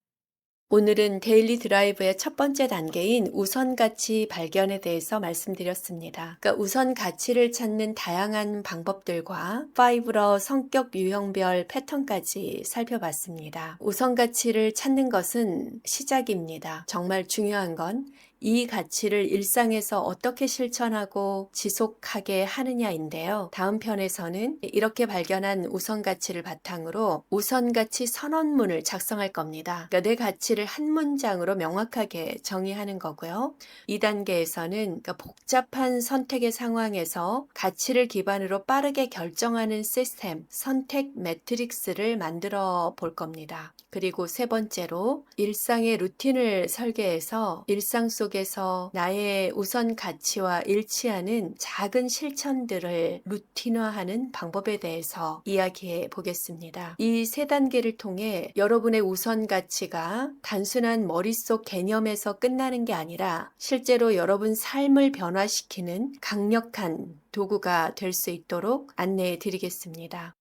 오늘은 데일리 드라이브의 첫 번째 단계인 우선 가치 발견에 대해서 말씀드렸습니다. 그러니까 우선 가치를 찾는 다양한 방법들과 5러 성격 유형별 패턴까지 살펴봤습니다. 우선 가치를 찾는 것은 시작입니다. 정말 중요한 건 이 가치를 일상에서 어떻게 실천하고 지속하게 하느냐인데요. 다음 편에서는 이렇게 발견한 우선 가치를 바탕으로 우선 가치 선언문을 작성할 겁니다. 그러니까 내 가치를 한 문장으로 명확하게 정의하는 거고요. 2단계에서는 복잡한 선택의 상황에서 가치를 기반으로 빠르게 결정하는 시스템, 선택 매트릭스를 만들어 볼 겁니다. 그리고 세 번째로 일상의 루틴을 설계해서 일상 속에서 나의 우선 가치와 일치하는 작은 실천들을 루틴화하는 방법에 대해서 이야기해 보겠습니다. 이 세 단계를 통해 여러분의 우선 가치가 단순한 머릿속 개념에서 끝나는 게 아니라 실제로 여러분 삶을 변화시키는 강력한 도구가 될 수 있도록 안내해 드리겠습니다.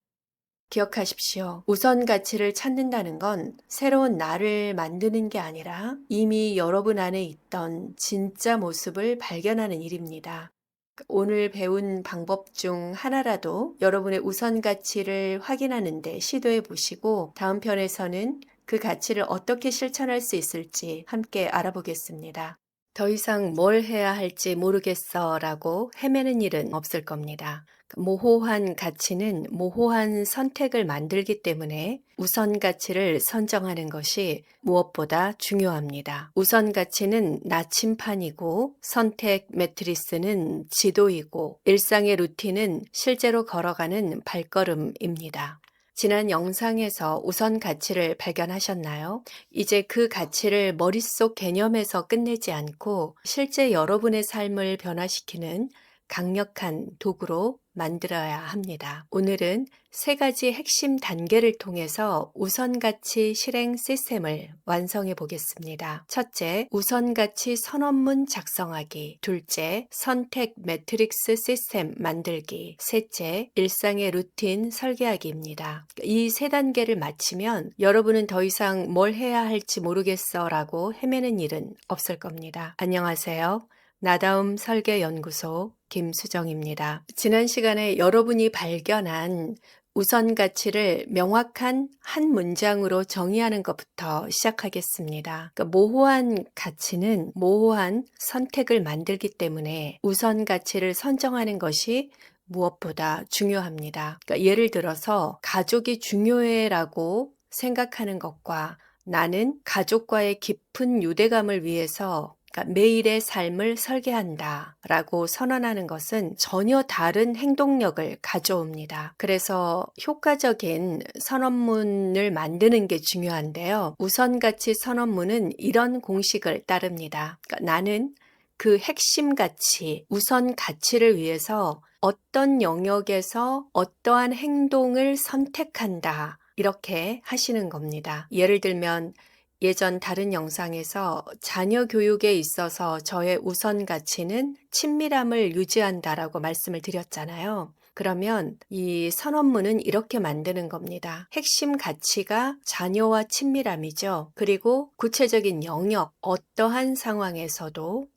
기억하십시오. 우선 가치를 찾는다는 건 새로운 나를 만드는 게 아니라 이미 여러분 안에 있던 진짜 모습을 발견하는 일입니다. 오늘 배운 방법 중 하나라도 여러분의 우선 가치를 확인하는데 시도해 보시고 다음 편에서는 그 가치를 어떻게 실천할 수 있을지 함께 알아보겠습니다. 더 이상 뭘 해야 할지 모르겠어 라고 헤매는 일은 없을 겁니다. 모호한 가치는 모호한 선택을 만들기 때문에 우선 가치를 선정하는 것이 무엇보다 중요합니다. 우선 가치는 나침판이고 선택 매트리스는 지도이고 일상의 루틴은 실제로 걸어가는 발걸음입니다. 지난 영상에서 우선 가치를 발견하셨나요? 이제 그 가치를 머릿속 개념에서 끝내지 않고 실제 여러분의 삶을 변화시키는 강력한 도구로 만들어야 합니다. 오늘은 3가지 핵심 단계를 통해서 우선가치 실행 시스템을 완성해 보겠습니다. 첫째, 우선가치 선언문 작성하기. 둘째, 선택 매트릭스 시스템 만들기. 셋째, 일상의 루틴 설계하기입니다. 이 3단계를 마치면 여러분은 더 이상 뭘 해야 할지 모르겠어 라고 헤매는 일은 없을 겁니다. 안녕하세요. 나다움 설계연구소 김수정입니다. 지난 시간에 여러분이 발견한 우선 가치를 명확한 한 문장으로 정의하는 것부터 시작하겠습니다. 모호한 가치는 모호한 선택을 만들기 때문에 우선 가치를 선정하는 것이 무엇보다 중요합니다. 예를 들어서 가족이 중요해라고 생각하는 것과 나는 가족과의 깊은 유대감을 위해서 매일의 삶을 설계한다 라고 선언하는 것은 전혀 다른 행동력을 가져옵니다. 그래서 효과적인 선언문을 만드는 게 중요한데요. 우선가치 선언문은 이런 공식을 따릅니다. 나는 그 핵심 가치, 우선 가치를 위해서 어떤 영역에서 어떠한 행동을 선택한다. 이렇게 하시는 겁니다. 예를 들면 예전 다른 영상에서 자녀 교육에 있어서 저의 우선 가치는 친밀함을 유지한다라고 말씀을 드렸잖아요. 그러면 이 선언문은 이렇게 만드는 겁니다. 핵심 가치가 자녀와 친밀함이죠. 그리고 구체적인 영역, 어떠한 상황에서도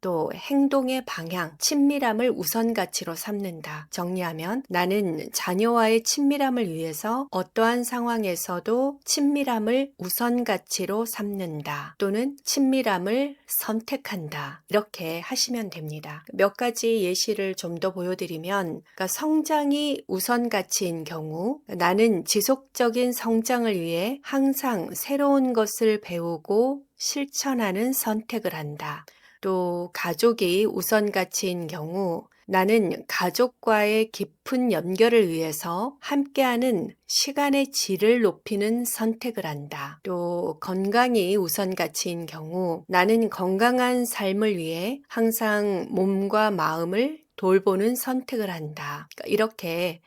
또 행동의 방향, 친밀함을 우선 가치로 삼는다. 정리하면 나는 자녀와의 친밀함을 위해서 어떠한 상황에서도 친밀함을 우선 가치로 삼는다. 또는 친밀함을 선택한다. 이렇게 하시면 됩니다. 몇 가지 예시를 좀 더 보여드리면 성장이 우선 가치인 경우 나는 지속적인 성장을 위해 항상 새로운 것을 배우고 실천하는 선택을 한다. 또 가족이 우선 가치인 경우 나는 가족과의 깊은 연결을 위해서 함께하는 시간의 질을 높이는 선택을 한다. 또 건강이 우선 가치인 경우 나는 건강한 삶을 위해 항상 몸과 마음을 돌보는 선택을 한다. 이렇게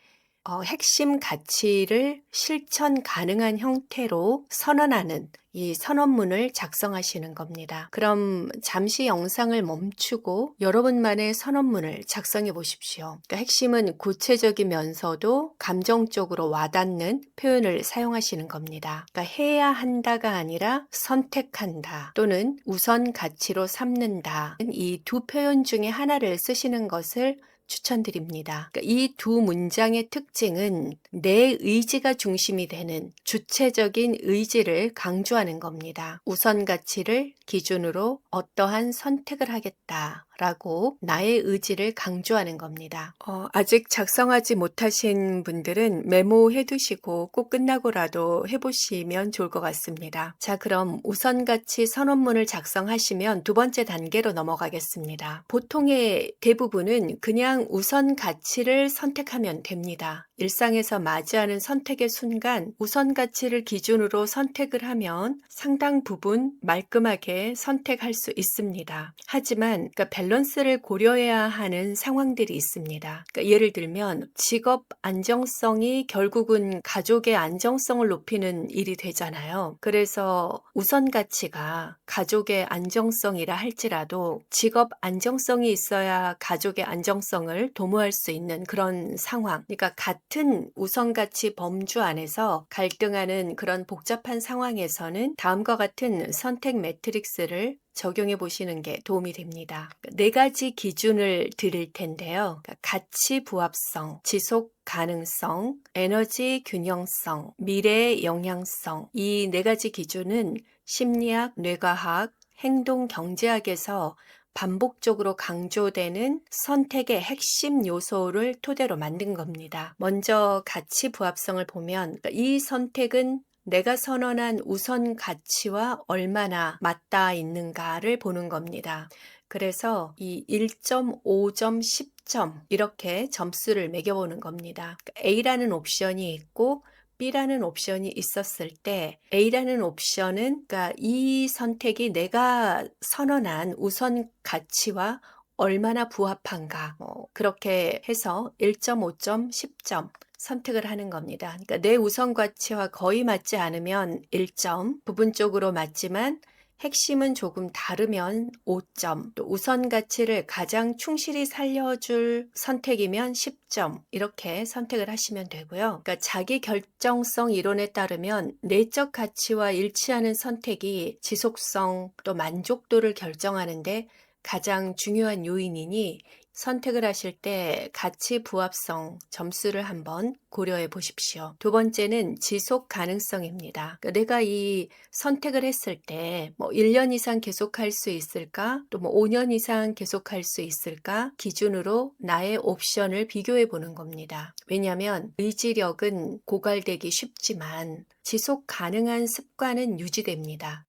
핵심 가치를 실천 가능한 형태로 선언하는 이 선언문을 작성하시는 겁니다. 그럼 잠시 영상을 멈추고 여러분만의 선언문을 작성해 보십시오. 핵심은 구체적이면서도 감정적으로 와닿는 표현을 사용하시는 겁니다. 해야 한다가 아니라 선택한다 또는 우선 가치로 삼는다. 이 두 표현 중에 하나를 쓰시는 것을 추천드립니다. 이 두 문장의 특징은 내 의지가 중심이 되는 주체적인 의지를 강조하는 겁니다. 우선 가치를 기준으로 어떠한 선택을 하겠다라고 나의 의지를 강조하는 겁니다. 아직 작성하지 못하신 분들은 메모해 두시고 꼭 끝나고라도 해보시면 좋을 것 같습니다. 자, 그럼 우선 가치 선언문을 작성하시면 두 번째 단계로 넘어가겠습니다. 보통의 대부분은 그냥 우선 가치를 선택하면 됩니다. 일상에서 맞이하는 선택의 순간 우선 가치를 기준으로 선택을 하면 상당 부분 말끔하게 선택할 수 있습니다. 하지만 밸런스를 고려해야 하는 상황들이 있습니다. 예를 들면 직업 안정성이 결국은 가족의 안정성을 높이는 일이 되잖아요. 그래서 우선 가치가 가족의 안정성이라 할지라도 직업 안정성이 있어야 가족의 안정성을 도모할 수 있는 그런 상황. 그러니까 같은 우선가치 범주 안에서 갈등하는 그런 복잡한 상황에서는 다음과 같은 선택 매트릭스를 적용해 보시는 게 도움이 됩니다. 네 가지 기준을 드릴 텐데요. 가치 부합성, 지속 가능성, 에너지 균형성, 미래의 영향성. 이 네 가지 기준은 심리학, 뇌과학, 행동 경제학에서 반복적으로 강조되는 선택의 핵심 요소를 토대로 만든 겁니다. 먼저 가치 부합성을 보면 이 선택은 내가 선언한 우선 가치와 얼마나 맞닿아 있는가를 보는 겁니다. 그래서 이 1.5점, 10점 이렇게 점수를 매겨보는 겁니다. A라는 옵션이 있고 B라는 옵션이 있었을 때 A라는 옵션은 그러니까 이 선택이 내가 선언한 우선 가치와 얼마나 부합한가 그렇게 해서 1.5점, 10점 선택을 하는 겁니다. 그러니까 내 우선 가치와 거의 맞지 않으면 1점, 부분적으로 맞지만 핵심은 조금 다르면 5점, 또 우선 가치를 가장 충실히 살려줄 선택이면 10점, 이렇게 선택을 하시면 되고요. 그러니까 자기 결정성 이론에 따르면 내적 가치와 일치하는 선택이 지속성 또 만족도를 결정하는데 가장 중요한 요인이니 선택을 하실 때 가치 부합성 점수를 한번 고려해 보십시오. 두 번째는 지속 가능성입니다. 그러니까 내가 이 선택을 했을 때 1년 이상 계속할 수 있을까? 또 5년 이상 계속할 수 있을까? 기준으로 나의 옵션을 비교해 보는 겁니다. 왜냐하면 의지력은 고갈되기 쉽지만 지속 가능한 습관은 유지됩니다.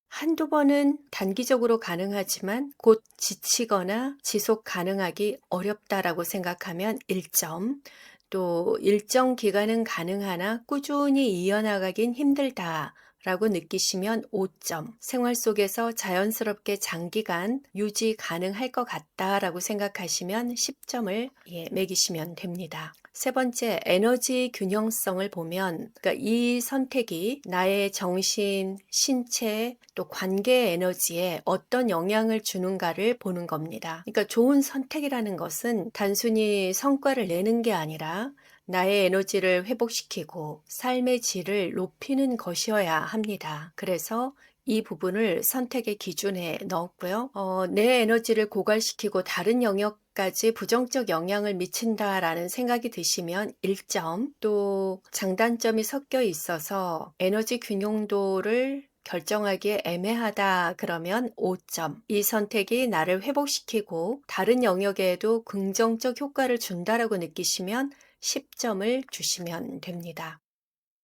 한두 번은 단기적으로 가능하지만 곧 지치거나 지속 가능하기 어렵다라고 생각하면 1점, 또 일정 기간은 가능하나 꾸준히 이어나가긴 힘들다. 라고 느끼시면 5점, 생활 속에서 자연스럽게 장기간 유지 가능할 것 같다라고 생각하시면 10점을 매기시면 됩니다. 세 번째, 에너지 균형성을 보면 그러니까 이 선택이 나의 정신, 신체, 또 관계 에너지에 어떤 영향을 주는가를 보는 겁니다. 그러니까 좋은 선택이라는 것은 단순히 성과를 내는 게 아니라 나의 에너지를 회복시키고 삶의 질을 높이는 것이어야 합니다. 그래서 이 부분을 선택의 기준에 넣었고요. 내 에너지를 고갈시키고 다른 영역까지 부정적 영향을 미친다라는 생각이 드시면 1점, 또 장단점이 섞여 있어서 에너지 균형도를 결정하기에 애매하다 그러면 5점. 이 선택이 나를 회복시키고 다른 영역에도 긍정적 효과를 준다라고 느끼시면 10점을 주시면 됩니다.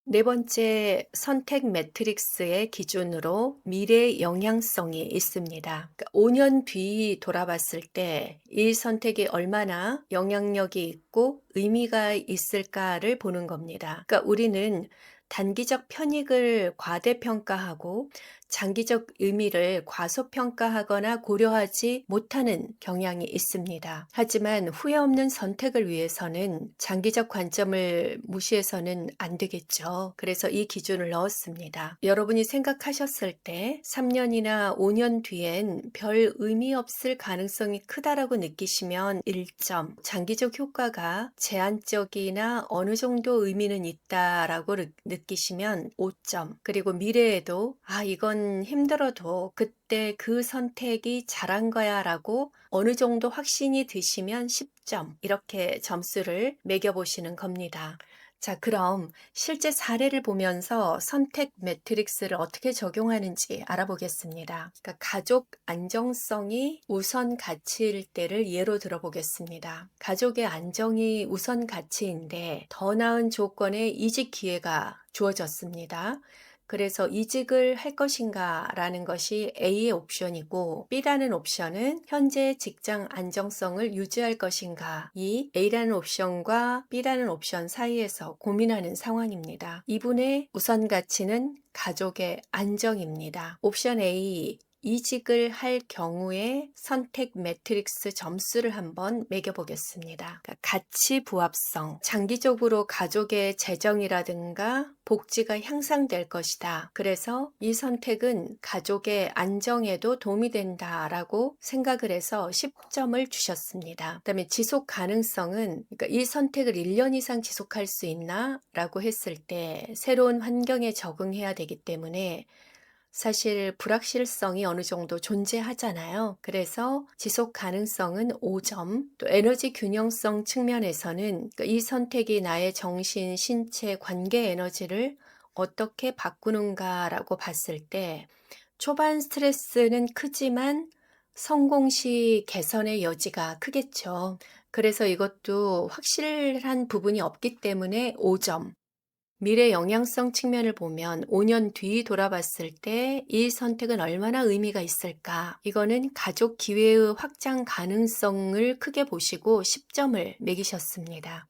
네 번째, 선택 매트릭스의 기준으로 미래 영향성이 있습니다. 그러니까 5년 뒤 돌아봤을 때 이 선택이 얼마나 영향력이 있고 의미가 있을까를 보는 겁니다. 그러니까 우리는 단기적 편익을 과대평가하고 장기적 의미를 과소평가하거나 고려하지 못하는 경향이 있습니다. 하지만 후회 없는 선택을 위해서는 장기적 관점을 무시해서는 안 되겠죠. 그래서 이 기준을 넣었습니다. 여러분이 생각하셨을 때 3년이나 5년 뒤엔 별 의미 없을 가능성이 크다라고 느끼시면 1점, 장기적 효과가 제한적이나 어느 정도 의미는 있다라고 느끼시면 5점, 그리고 미래에도 이건 힘들어도 그때 그 선택이 잘한 거야 라고 어느 정도 확신이 드시면 10점, 이렇게 점수를 매겨보시는 겁니다. 자, 그럼 실제 사례를 보면서 선택 매트릭스를 어떻게 적용하는지 알아보겠습니다. 그러니까 가족 안정성이 우선 가치일 때를 예로 들어보겠습니다. 가족의 안정이 우선 가치인데 더 나은 조건의 이직 기회가 주어졌습니다. 그래서 이직을 할 것인가 라는 것이 A의 옵션이고 B라는 옵션은 현재 직장 안정성을 유지할 것인가, 이 A라는 옵션과 B라는 옵션 사이에서 고민하는 상황입니다. 이분의 우선 가치는 가족의 안정입니다. 옵션 A, 이직을 할 경우에 선택 매트릭스 점수를 한번 매겨보겠습니다. 그러니까 가치 부합성, 장기적으로 가족의 재정이라든가 복지가 향상될 것이다. 그래서 이 선택은 가족의 안정에도 도움이 된다라고 생각을 해서 10점을 주셨습니다. 그다음에 지속 가능성은, 그러니까 이 선택을 1년 이상 지속할 수 있나? 라고 했을 때 새로운 환경에 적응해야 되기 때문에 사실 불확실성이 어느 정도 존재하잖아요. 그래서 지속 가능성은 5점, 또 에너지 균형성 측면에서는 이 선택이 나의 정신, 신체, 관계 에너지를 어떻게 바꾸는가라고 봤을 때 초반 스트레스는 크지만 성공 시 개선의 여지가 크겠죠. 그래서 이것도 확실한 부분이 없기 때문에 5점. 미래 영향성 측면을 보면 5년 뒤 돌아봤을 때 이 선택은 얼마나 의미가 있을까? 이거는 가족 기회의 확장 가능성을 크게 보시고 10점을 매기셨습니다.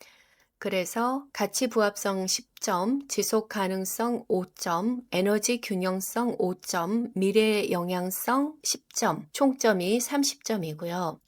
그래서 가치 부합성 10점, 지속 가능성 5점, 에너지 균형성 5점, 미래 영향성 10점, 총점이 30점이고요.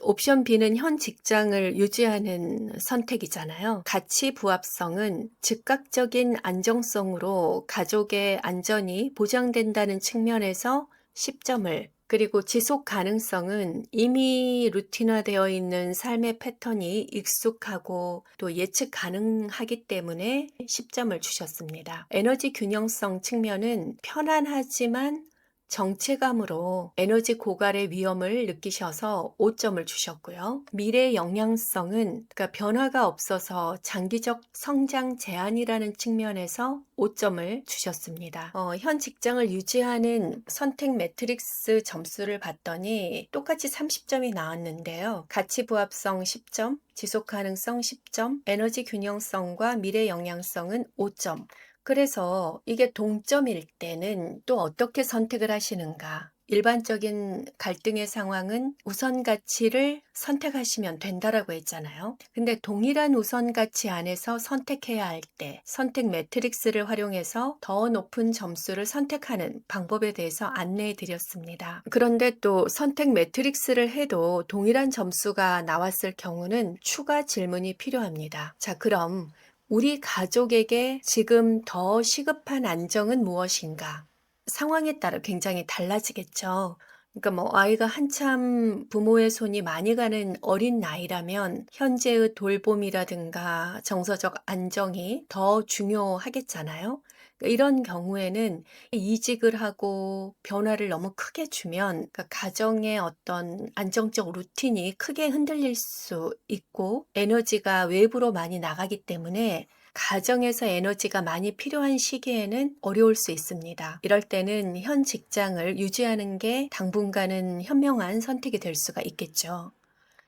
옵션 B는 현 직장을 유지하는 선택이잖아요. 가치 부합성은 즉각적인 안정성으로 가족의 안전이 보장된다는 측면에서 10점을, 그리고 지속 가능성은 이미 루틴화되어 있는 삶의 패턴이 익숙하고 또 예측 가능하기 때문에 10점을 주셨습니다. 에너지 균형성 측면은 편안하지만 정체감으로 에너지 고갈의 위험을 느끼셔서 5점을 주셨고요. 미래 영향성은, 그러니까 변화가 없어서 장기적 성장 제한이라는 측면에서 5점을 주셨습니다. 현 직장을 유지하는 선택 매트릭스 점수를 봤더니 똑같이 30점이 나왔는데요. 가치 부합성 10점, 지속 가능성 10점, 에너지 균형성과 미래 영향성은 5점. 그래서 이게 동점일 때는 또 어떻게 선택을 하시는가? 일반적인 갈등의 상황은 우선 가치를 선택하시면 된다라고 했잖아요. 근데 동일한 우선 가치 안에서 선택해야 할 때 선택 매트릭스를 활용해서 더 높은 점수를 선택하는 방법에 대해서 안내해 드렸습니다. 그런데 또 선택 매트릭스를 해도 동일한 점수가 나왔을 경우는 추가 질문이 필요합니다. 자, 그럼 우리 가족에게 지금 더 시급한 안정은 무엇인가? 상황에 따라 굉장히 달라지겠죠. 그러니까 뭐 아이가 한참 부모의 손이 많이 가는 어린 나이라면 현재의 돌봄이라든가 정서적 안정이 더 중요하겠잖아요. 그러니까 이런 경우에는 이직을 하고 변화를 너무 크게 주면 그러니까 가정의 어떤 안정적 루틴이 크게 흔들릴 수 있고 에너지가 외부로 많이 나가기 때문에 가정에서 에너지가 많이 필요한 시기에는 어려울 수 있습니다. 이럴 때는 현 직장을 유지하는 게 당분간은 현명한 선택이 될 수가 있겠죠.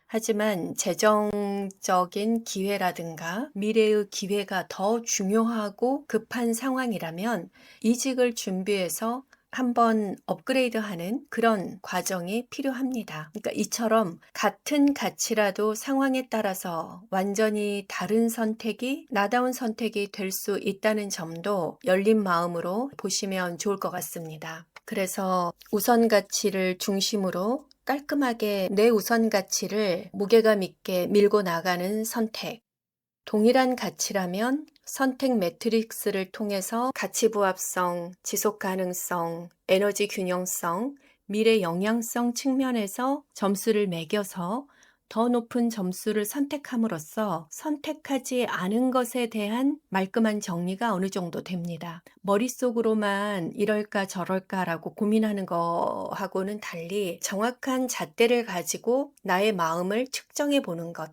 하지만 재정적인 기회라든가 미래의 기회가 더 중요하고 급한 상황이라면 이직을 준비해서 한번 업그레이드하는 그런 과정이 필요합니다. 그러니까 이처럼 같은 가치라도 상황에 따라서 완전히 다른 선택이 나다운 선택이 될 수 있다는 점도 열린 마음으로 보시면 좋을 것 같습니다. 그래서 우선 가치를 중심으로 깔끔하게 내 우선 가치를 무게감 있게 밀고 나가는 선택. 동일한 가치라면 선택 매트릭스를 통해서 가치 부합성, 지속 가능성, 에너지 균형성, 미래 영향성 측면에서 점수를 매겨서 더 높은 점수를 선택함으로써 선택하지 않은 것에 대한 말끔한 정리가 어느 정도 됩니다. 머릿속으로만 이럴까 저럴까라고 고민하는 거하고는 달리 정확한 잣대를 가지고 나의 마음을 측정해 보는 것,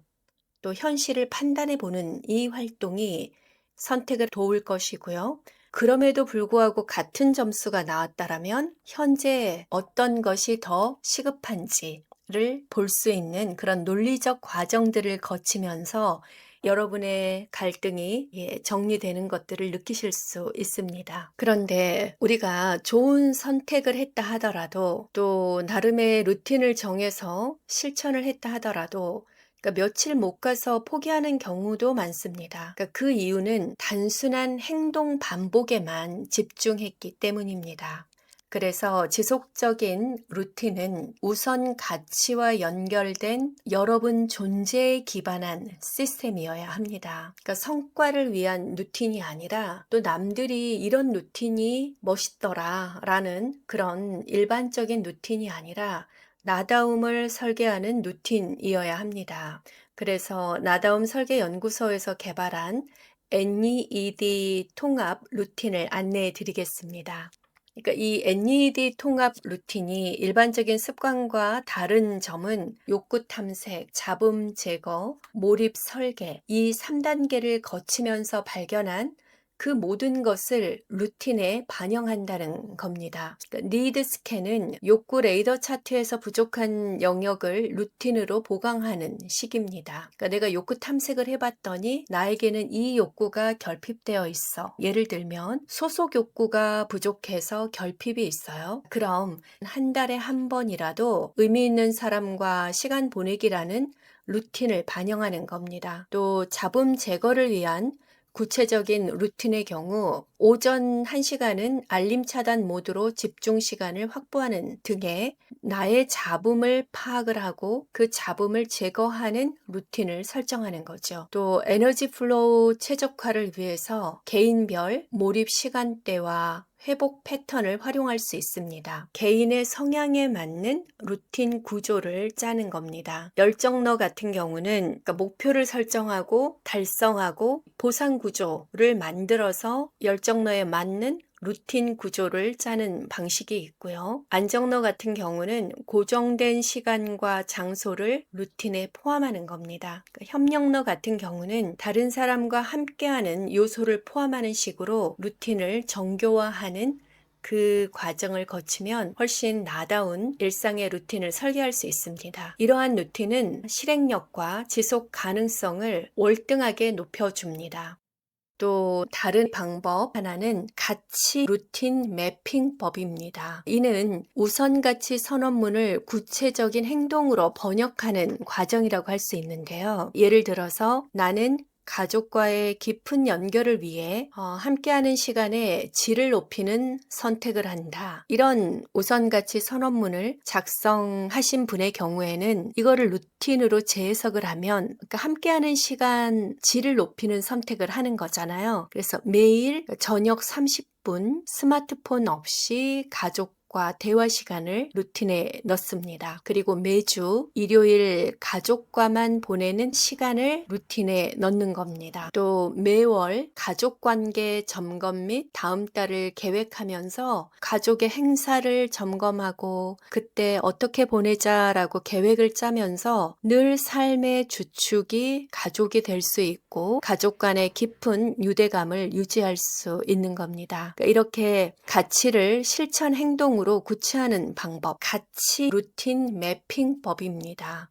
또 현실을 판단해 보는 이 활동이 선택을 도울 것이고요. 그럼에도 불구하고 같은 점수가 나왔다라면 현재 어떤 것이 더 시급한지를 볼 수 있는 그런 논리적 과정들을 거치면서 여러분의 갈등이 정리되는 것들을 느끼실 수 있습니다. 그런데 우리가 좋은 선택을 했다 하더라도 또 나름의 루틴을 정해서 실천을 했다 하더라도 그러니까 며칠 못 가서 포기하는 경우도 많습니다. 그러니까 그 이유는 단순한 행동 반복에만 집중했기 때문입니다. 그래서 지속적인 루틴은 우선 가치와 연결된 여러분 존재에 기반한 시스템이어야 합니다. 그러니까 성과를 위한 루틴이 아니라 또 남들이 이런 루틴이 멋있더라 라는 그런 일반적인 루틴이 아니라 나다움을 설계하는 루틴이어야 합니다. 그래서 나다움 설계 연구소에서 개발한 NEED 통합 루틴을 안내해 드리겠습니다. 그러니까 이 NED 통합 루틴이 일반적인 습관과 다른 점은 욕구 탐색, 잡음 제거, 몰입 설계 이 3단계를 거치면서 발견한 그 모든 것을 루틴에 반영한다는 겁니다. 그러니까 니드 스캔은 욕구 레이더 차트에서 부족한 영역을 루틴으로 보강하는 식입니다. 그러니까 내가 욕구 탐색을 해봤더니 나에게는 이 욕구가 결핍되어 있어. 예를 들면 소속 욕구가 부족해서 결핍이 있어요. 그럼 한 달에 한 번이라도 의미 있는 사람과 시간 보내기라는 루틴을 반영하는 겁니다. 또 잡음 제거를 위한 구체적인 루틴의 경우 오전 1시간은 알림 차단 모드로 집중 시간을 확보하는 등의 나의 잡음을 파악을 하고 그 잡음을 제거하는 루틴을 설정하는 거죠. 또 에너지 플로우 최적화를 위해서 개인별 몰입 시간대와 회복 패턴을 활용할 수 있습니다. 개인의 성향에 맞는 루틴 구조를 짜는 겁니다. 열정러 같은 경우는 그러니까 목표를 설정하고 달성하고 보상 구조를 만들어서 열정러에 맞는 루틴 구조를 짜는 방식이 있고요. 안정러 같은 경우는 고정된 시간과 장소를 루틴에 포함하는 겁니다. 협력러 같은 경우는 다른 사람과 함께하는 요소를 포함하는 식으로 루틴을 정교화하는 그 과정을 거치면 훨씬 나다운 일상의 루틴을 설계할 수 있습니다. 이러한 루틴은 실행력과 지속 가능성을 월등하게 높여줍니다. 또 다른 방법 하나는 가치 루틴 매핑법입니다. 이는 우선가치 선언문을 구체적인 행동으로 번역하는 과정이라고 할 수 있는데요. 예를 들어서 나는 가족과의 깊은 연결을 위해 함께하는 시간의 질을 높이는 선택을 한다. 이런 우선가치 선언문을 작성하신 분의 경우에는 이거를 루틴으로 재해석을 하면 그러니까 함께하는 시간 질을 높이는 선택을 하는 거잖아요. 그래서 매일 저녁 30분 스마트폰 없이 가족 대화 시간을 루틴에 넣습니다. 그리고 매주 일요일 가족과만 보내는 시간을 루틴에 넣는 겁니다. 또 매월 가족관계 점검 및 다음 달을 계획하면서 가족의 행사를 점검하고 그때 어떻게 보내자라고 계획을 짜면서 늘 삶의 주축이 가족이 될 수 있고 가족 간의 깊은 유대감을 유지할 수 있는 겁니다. 그러니까 이렇게 가치를 실천 행동으로 구체하는 방법, 가치 루틴 매핑법입니다.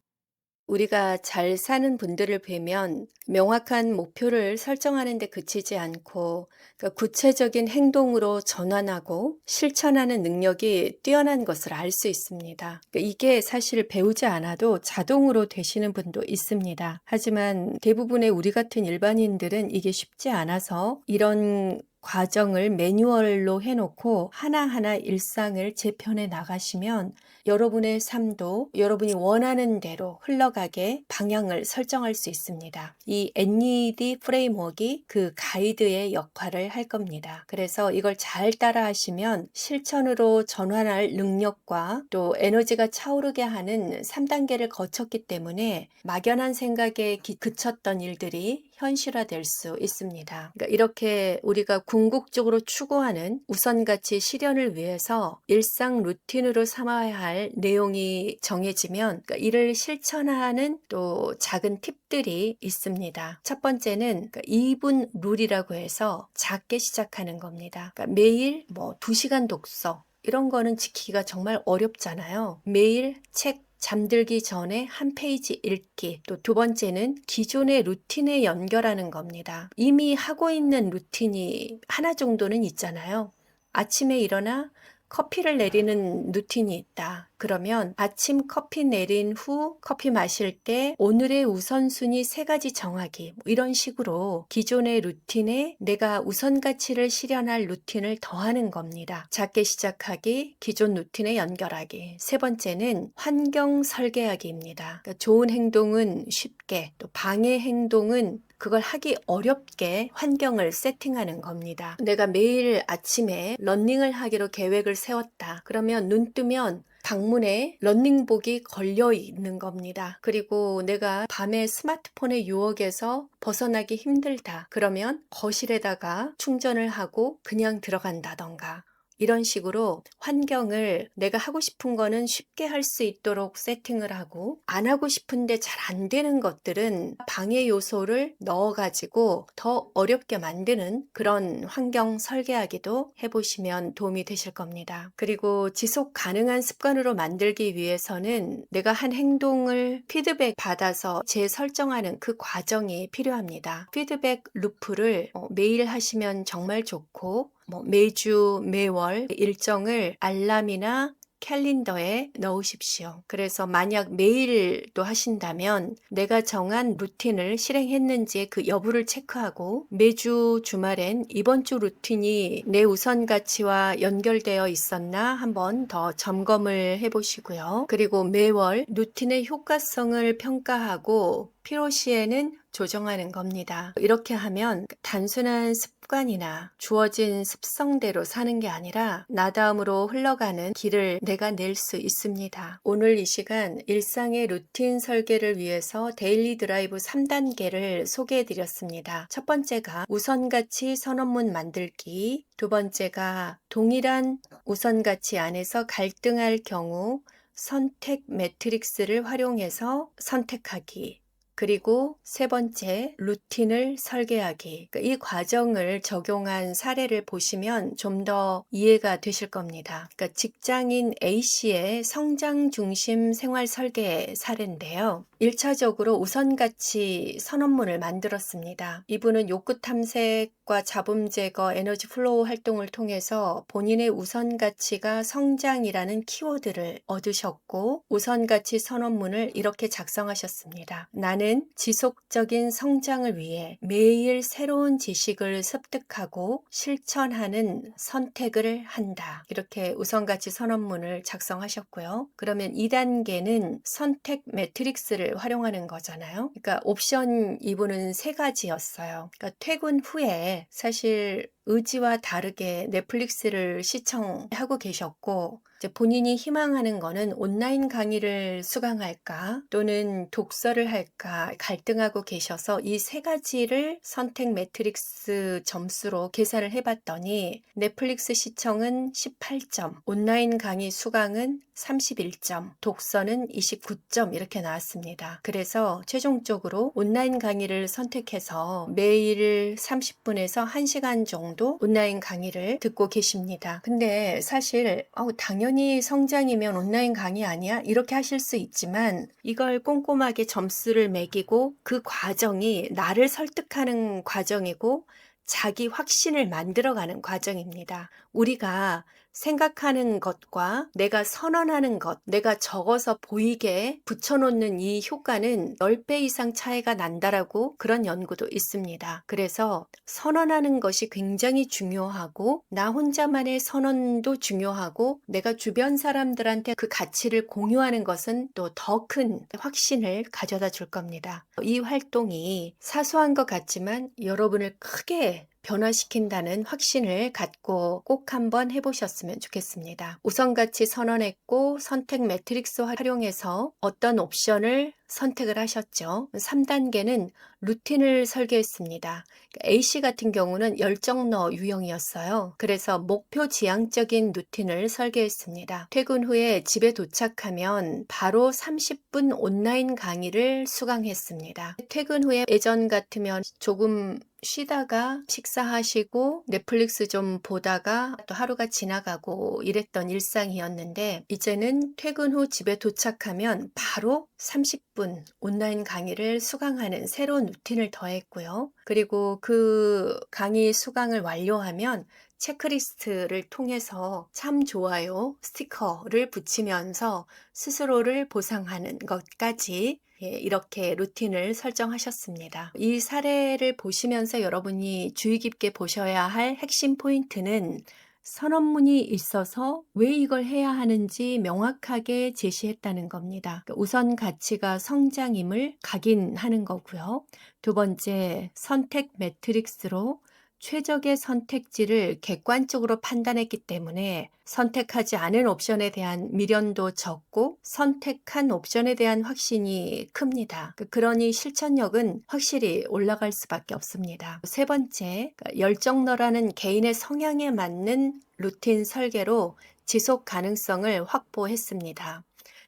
우리가 잘 사는 분들을 뵈면 명확한 목표를 설정하는 데 그치지 않고 그러니까 구체적인 행동으로 전환하고 실천하는 능력이 뛰어난 것을 알 수 있습니다. 그러니까 이게 사실 배우지 않아도 자동으로 되시는 분도 있습니다. 하지만 대부분의 우리 같은 일반인들은 이게 쉽지 않아서 이런 과정을 매뉴얼로 해놓고 하나하나 일상을 재편해 나가시면 여러분의 삶도 여러분이 원하는 대로 흘러가게 방향을 설정할 수 있습니다. 이 NED 프레임워크가 그 가이드의 역할을 할 겁니다. 그래서 이걸 잘 따라 하시면 실천으로 전환할 능력과 또 에너지가 차오르게 하는 3단계를 거쳤기 때문에 막연한 생각에 그쳤던 일들이 현실화될 수 있습니다. 그러니까 이렇게 우리가 궁극적으로 추구하는 우선가치 실현을 위해서 일상 루틴으로 삼아야 할 내용이 정해지면 그러니까 이를 실천하는 또 작은 팁들이 있습니다. 첫 번째는 2분 룰이라고 해서 작게 시작하는 겁니다. 그러니까 매일 2시간 독서 이런 거는 지키기가 정말 어렵잖아요. 매일 책 잠들기 전에 한 페이지 읽기. 또 두 번째는 기존의 루틴에 연결하는 겁니다. 이미 하고 있는 루틴이 하나 정도는 있잖아요. 아침에 일어나 커피를 내리는 루틴이 있다. 그러면 아침 커피 내린 후 커피 마실 때 오늘의 우선순위 3가지 정하기, 뭐 이런 식으로 기존의 루틴에 내가 우선 가치를 실현할 루틴을 더하는 겁니다. 작게 시작하기, 기존 루틴에 연결하기. 3번째는 환경 설계하기입니다. 그러니까 좋은 행동은 쉽게, 또 방해 행동은 그걸 하기 어렵게 환경을 세팅하는 겁니다. 내가 매일 아침에 러닝을 하기로 계획을 세웠다. 그러면 눈 뜨면 방문에 러닝복이 걸려 있는 겁니다. 그리고 내가 밤에 스마트폰의 유혹에서 벗어나기 힘들다. 그러면 거실에다가 충전을 하고 그냥 들어간다던가. 이런 식으로 환경을 내가 하고 싶은 거는 쉽게 할 수 있도록 세팅을 하고, 안 하고 싶은데 잘 안 되는 것들은 방해 요소를 넣어가지고 더 어렵게 만드는 그런 환경 설계하기도 해보시면 도움이 되실 겁니다. 그리고 지속 가능한 습관으로 만들기 위해서는 내가 한 행동을 피드백 받아서 재설정하는 그 과정이 필요합니다. 피드백 루프를 매일 하시면 정말 좋고, 매주, 매월 일정을 알람이나 캘린더에 넣으십시오. 그래서 만약 매일도 하신다면 내가 정한 루틴을 실행했는지 그 여부를 체크하고, 매주 주말엔 이번 주 루틴이 내 우선 가치와 연결되어 있었나 한번 더 점검을 해보시고요. 그리고 매월 루틴의 효과성을 평가하고 필요시에는 조정하는 겁니다. 이렇게 하면 단순한 습관이나 주어진 습성대로 사는 게 아니라 나다움으로 흘러가는 길을 내가 낼 수 있습니다. 오늘 이 시간 일상의 루틴 설계를 위해서 데일리 드라이브 3단계를 소개해 드렸습니다. 첫 번째가 우선가치 선언문 만들기, 두 번째가 동일한 우선가치 안에서 갈등할 경우 선택 매트릭스를 활용해서 선택하기, 그리고 3번째, 루틴을 설계하기. 이 과정을 적용한 사례를 보시면 좀 더 이해가 되실 겁니다. 그러니까 직장인 A씨의 성장 중심 생활 설계 사례인데요. 1차적으로 우선가치 선언문을 만들었습니다. 이분은 욕구 탐색과 잡음 제거, 에너지 플로우 활동을 통해서 본인의 우선가치가 성장이라는 키워드를 얻으셨고, 우선가치 선언문을 이렇게 작성하셨습니다. 나는 지속적인 성장을 위해 매일 새로운 지식을 습득하고 실천하는 선택을 한다. 이렇게 우선가치 선언문을 작성하셨고요. 그러면 2단계는 선택 매트릭스를 활용하는 거잖아요. 그러니까 옵션 이분은 3가지였어요. 그러니까 퇴근 후에 사실 의지와 다르게 넷플릭스를 시청하고 계셨고, 이제 본인이 희망하는 거는 온라인 강의를 수강할까 또는 독서를 할까 갈등하고 계셔서 이 3가지를 선택 매트릭스 점수로 계산을 해봤더니 넷플릭스 시청은 18점, 온라인 강의 수강은 31점, 독서는 29점 이렇게 나왔습니다. 그래서 최종적으로 온라인 강의를 선택해서 매일 30분에서 1시간 정도 온라인 강의를 듣고 계십니다. 근데 사실 당연히 성장이면 온라인 강의 아니야? 이렇게 하실 수 있지만 이걸 꼼꼼하게 점수를 매기고 그 과정이 나를 설득하는 과정이고 자기 확신을 만들어가는 과정입니다. 우리가 생각하는 것과 내가 선언하는 것, 내가 적어서 보이게 붙여놓는 이 효과는 10배 이상 차이가 난다라고 그런 연구도 있습니다. 그래서 선언하는 것이 굉장히 중요하고 나 혼자만의 선언도 중요하고 내가 주변 사람들한테 그 가치를 공유하는 것은 또 더 큰 확신을 가져다 줄 겁니다. 이 활동이 사소한 것 같지만 여러분을 크게 변화시킨다는 확신을 갖고 꼭 한번 해보셨으면 좋겠습니다. 우선가치 선언했고 선택 매트릭스 활용해서 어떤 옵션을 선택을 하셨죠. 3단계는 루틴을 설계했습니다. A씨 같은 경우는 열정러 유형이었어요. 그래서 목표 지향적인 루틴을 설계했습니다. 퇴근 후에 집에 도착하면 바로 30분 온라인 강의를 수강했습니다. 퇴근 후에 예전 같으면 조금 쉬다가 식사하시고 넷플릭스 좀 보다가 또 하루가 지나가고 이랬던 일상이었는데, 이제는 퇴근 후 집에 도착하면 바로 30분 온라인 강의를 수강하는 새로운 루틴을 더했고요. 그리고 그 강의 수강을 완료하면 체크리스트를 통해서 참 좋아요 스티커를 붙이면서 스스로를 보상하는 것까지 이렇게 루틴을 설정하셨습니다. 이 사례를 보시면서 여러분이 주의 깊게 보셔야 할 핵심 포인트는 선언문이 있어서 왜 이걸 해야 하는지 명확하게 제시했다는 겁니다. 우선 가치가 성장임을 각인하는 거고요. 두 번째, 선택 매트릭스로 최적의 선택지를 객관적으로 판단했기 때문에 선택하지 않은 옵션에 대한 미련도 적고 선택한 옵션에 대한 확신이 큽니다. 그러니 실천력은 확실히 올라갈 수밖에 없습니다. 세 번째, 열정너라는 개인의 성향에 맞는 루틴 설계로 지속 가능성을 확보했습니다.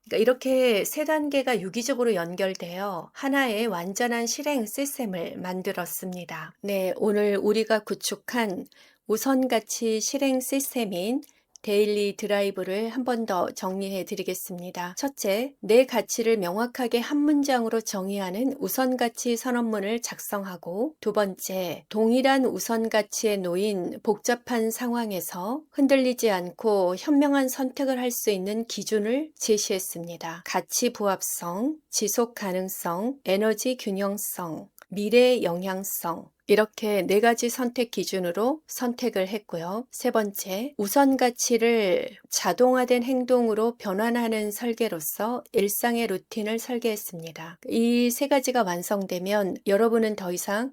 그러니까 이렇게 세 단계가 유기적으로 연결되어 하나의 완전한 실행 시스템을 만들었습니다. 네, 오늘 우리가 구축한 우선가치 실행 시스템인 데일리 드라이브를 한 번 더 정리해 드리겠습니다. 첫째, 내 가치를 명확하게 한 문장으로 정의하는 우선가치 선언문을 작성하고, 두 번째, 동일한 우선가치에 놓인 복잡한 상황에서 흔들리지 않고 현명한 선택을 할 수 있는 기준을 제시했습니다. 가치 부합성, 지속 가능성, 에너지 균형성, 미래 영향성, 이렇게 네 가지 선택 기준으로 선택을 했고요. 세 번째, 우선 가치를 자동화된 행동으로 변환하는 설계로서 일상의 루틴을 설계했습니다. 이 세 가지가 완성되면 여러분은 더 이상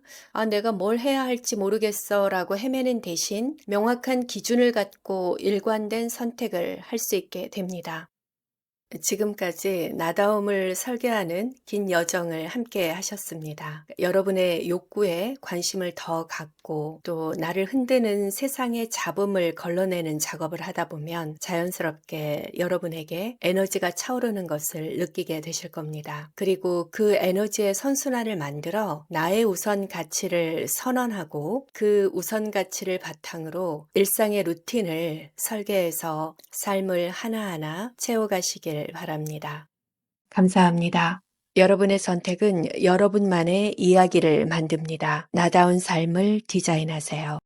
내가 뭘 해야 할지 모르겠어 라고 헤매는 대신 명확한 기준을 갖고 일관된 선택을 할 수 있게 됩니다. 지금까지 나다움을 설계하는 긴 여정을 함께 하셨습니다. 여러분의 욕구에 관심을 더 갖고 또 나를 흔드는 세상의 잡음을 걸러내는 작업을 하다 보면 자연스럽게 여러분에게 에너지가 차오르는 것을 느끼게 되실 겁니다. 그리고 그 에너지의 선순환을 만들어 나의 우선 가치를 선언하고 그 우선 가치를 바탕으로 일상의 루틴을 설계해서 삶을 하나하나 채워가시길 바랍니다. 감사합니다. 여러분의 선택은 여러분만의 이야기를 만듭니다. 나다운 삶을 디자인하세요.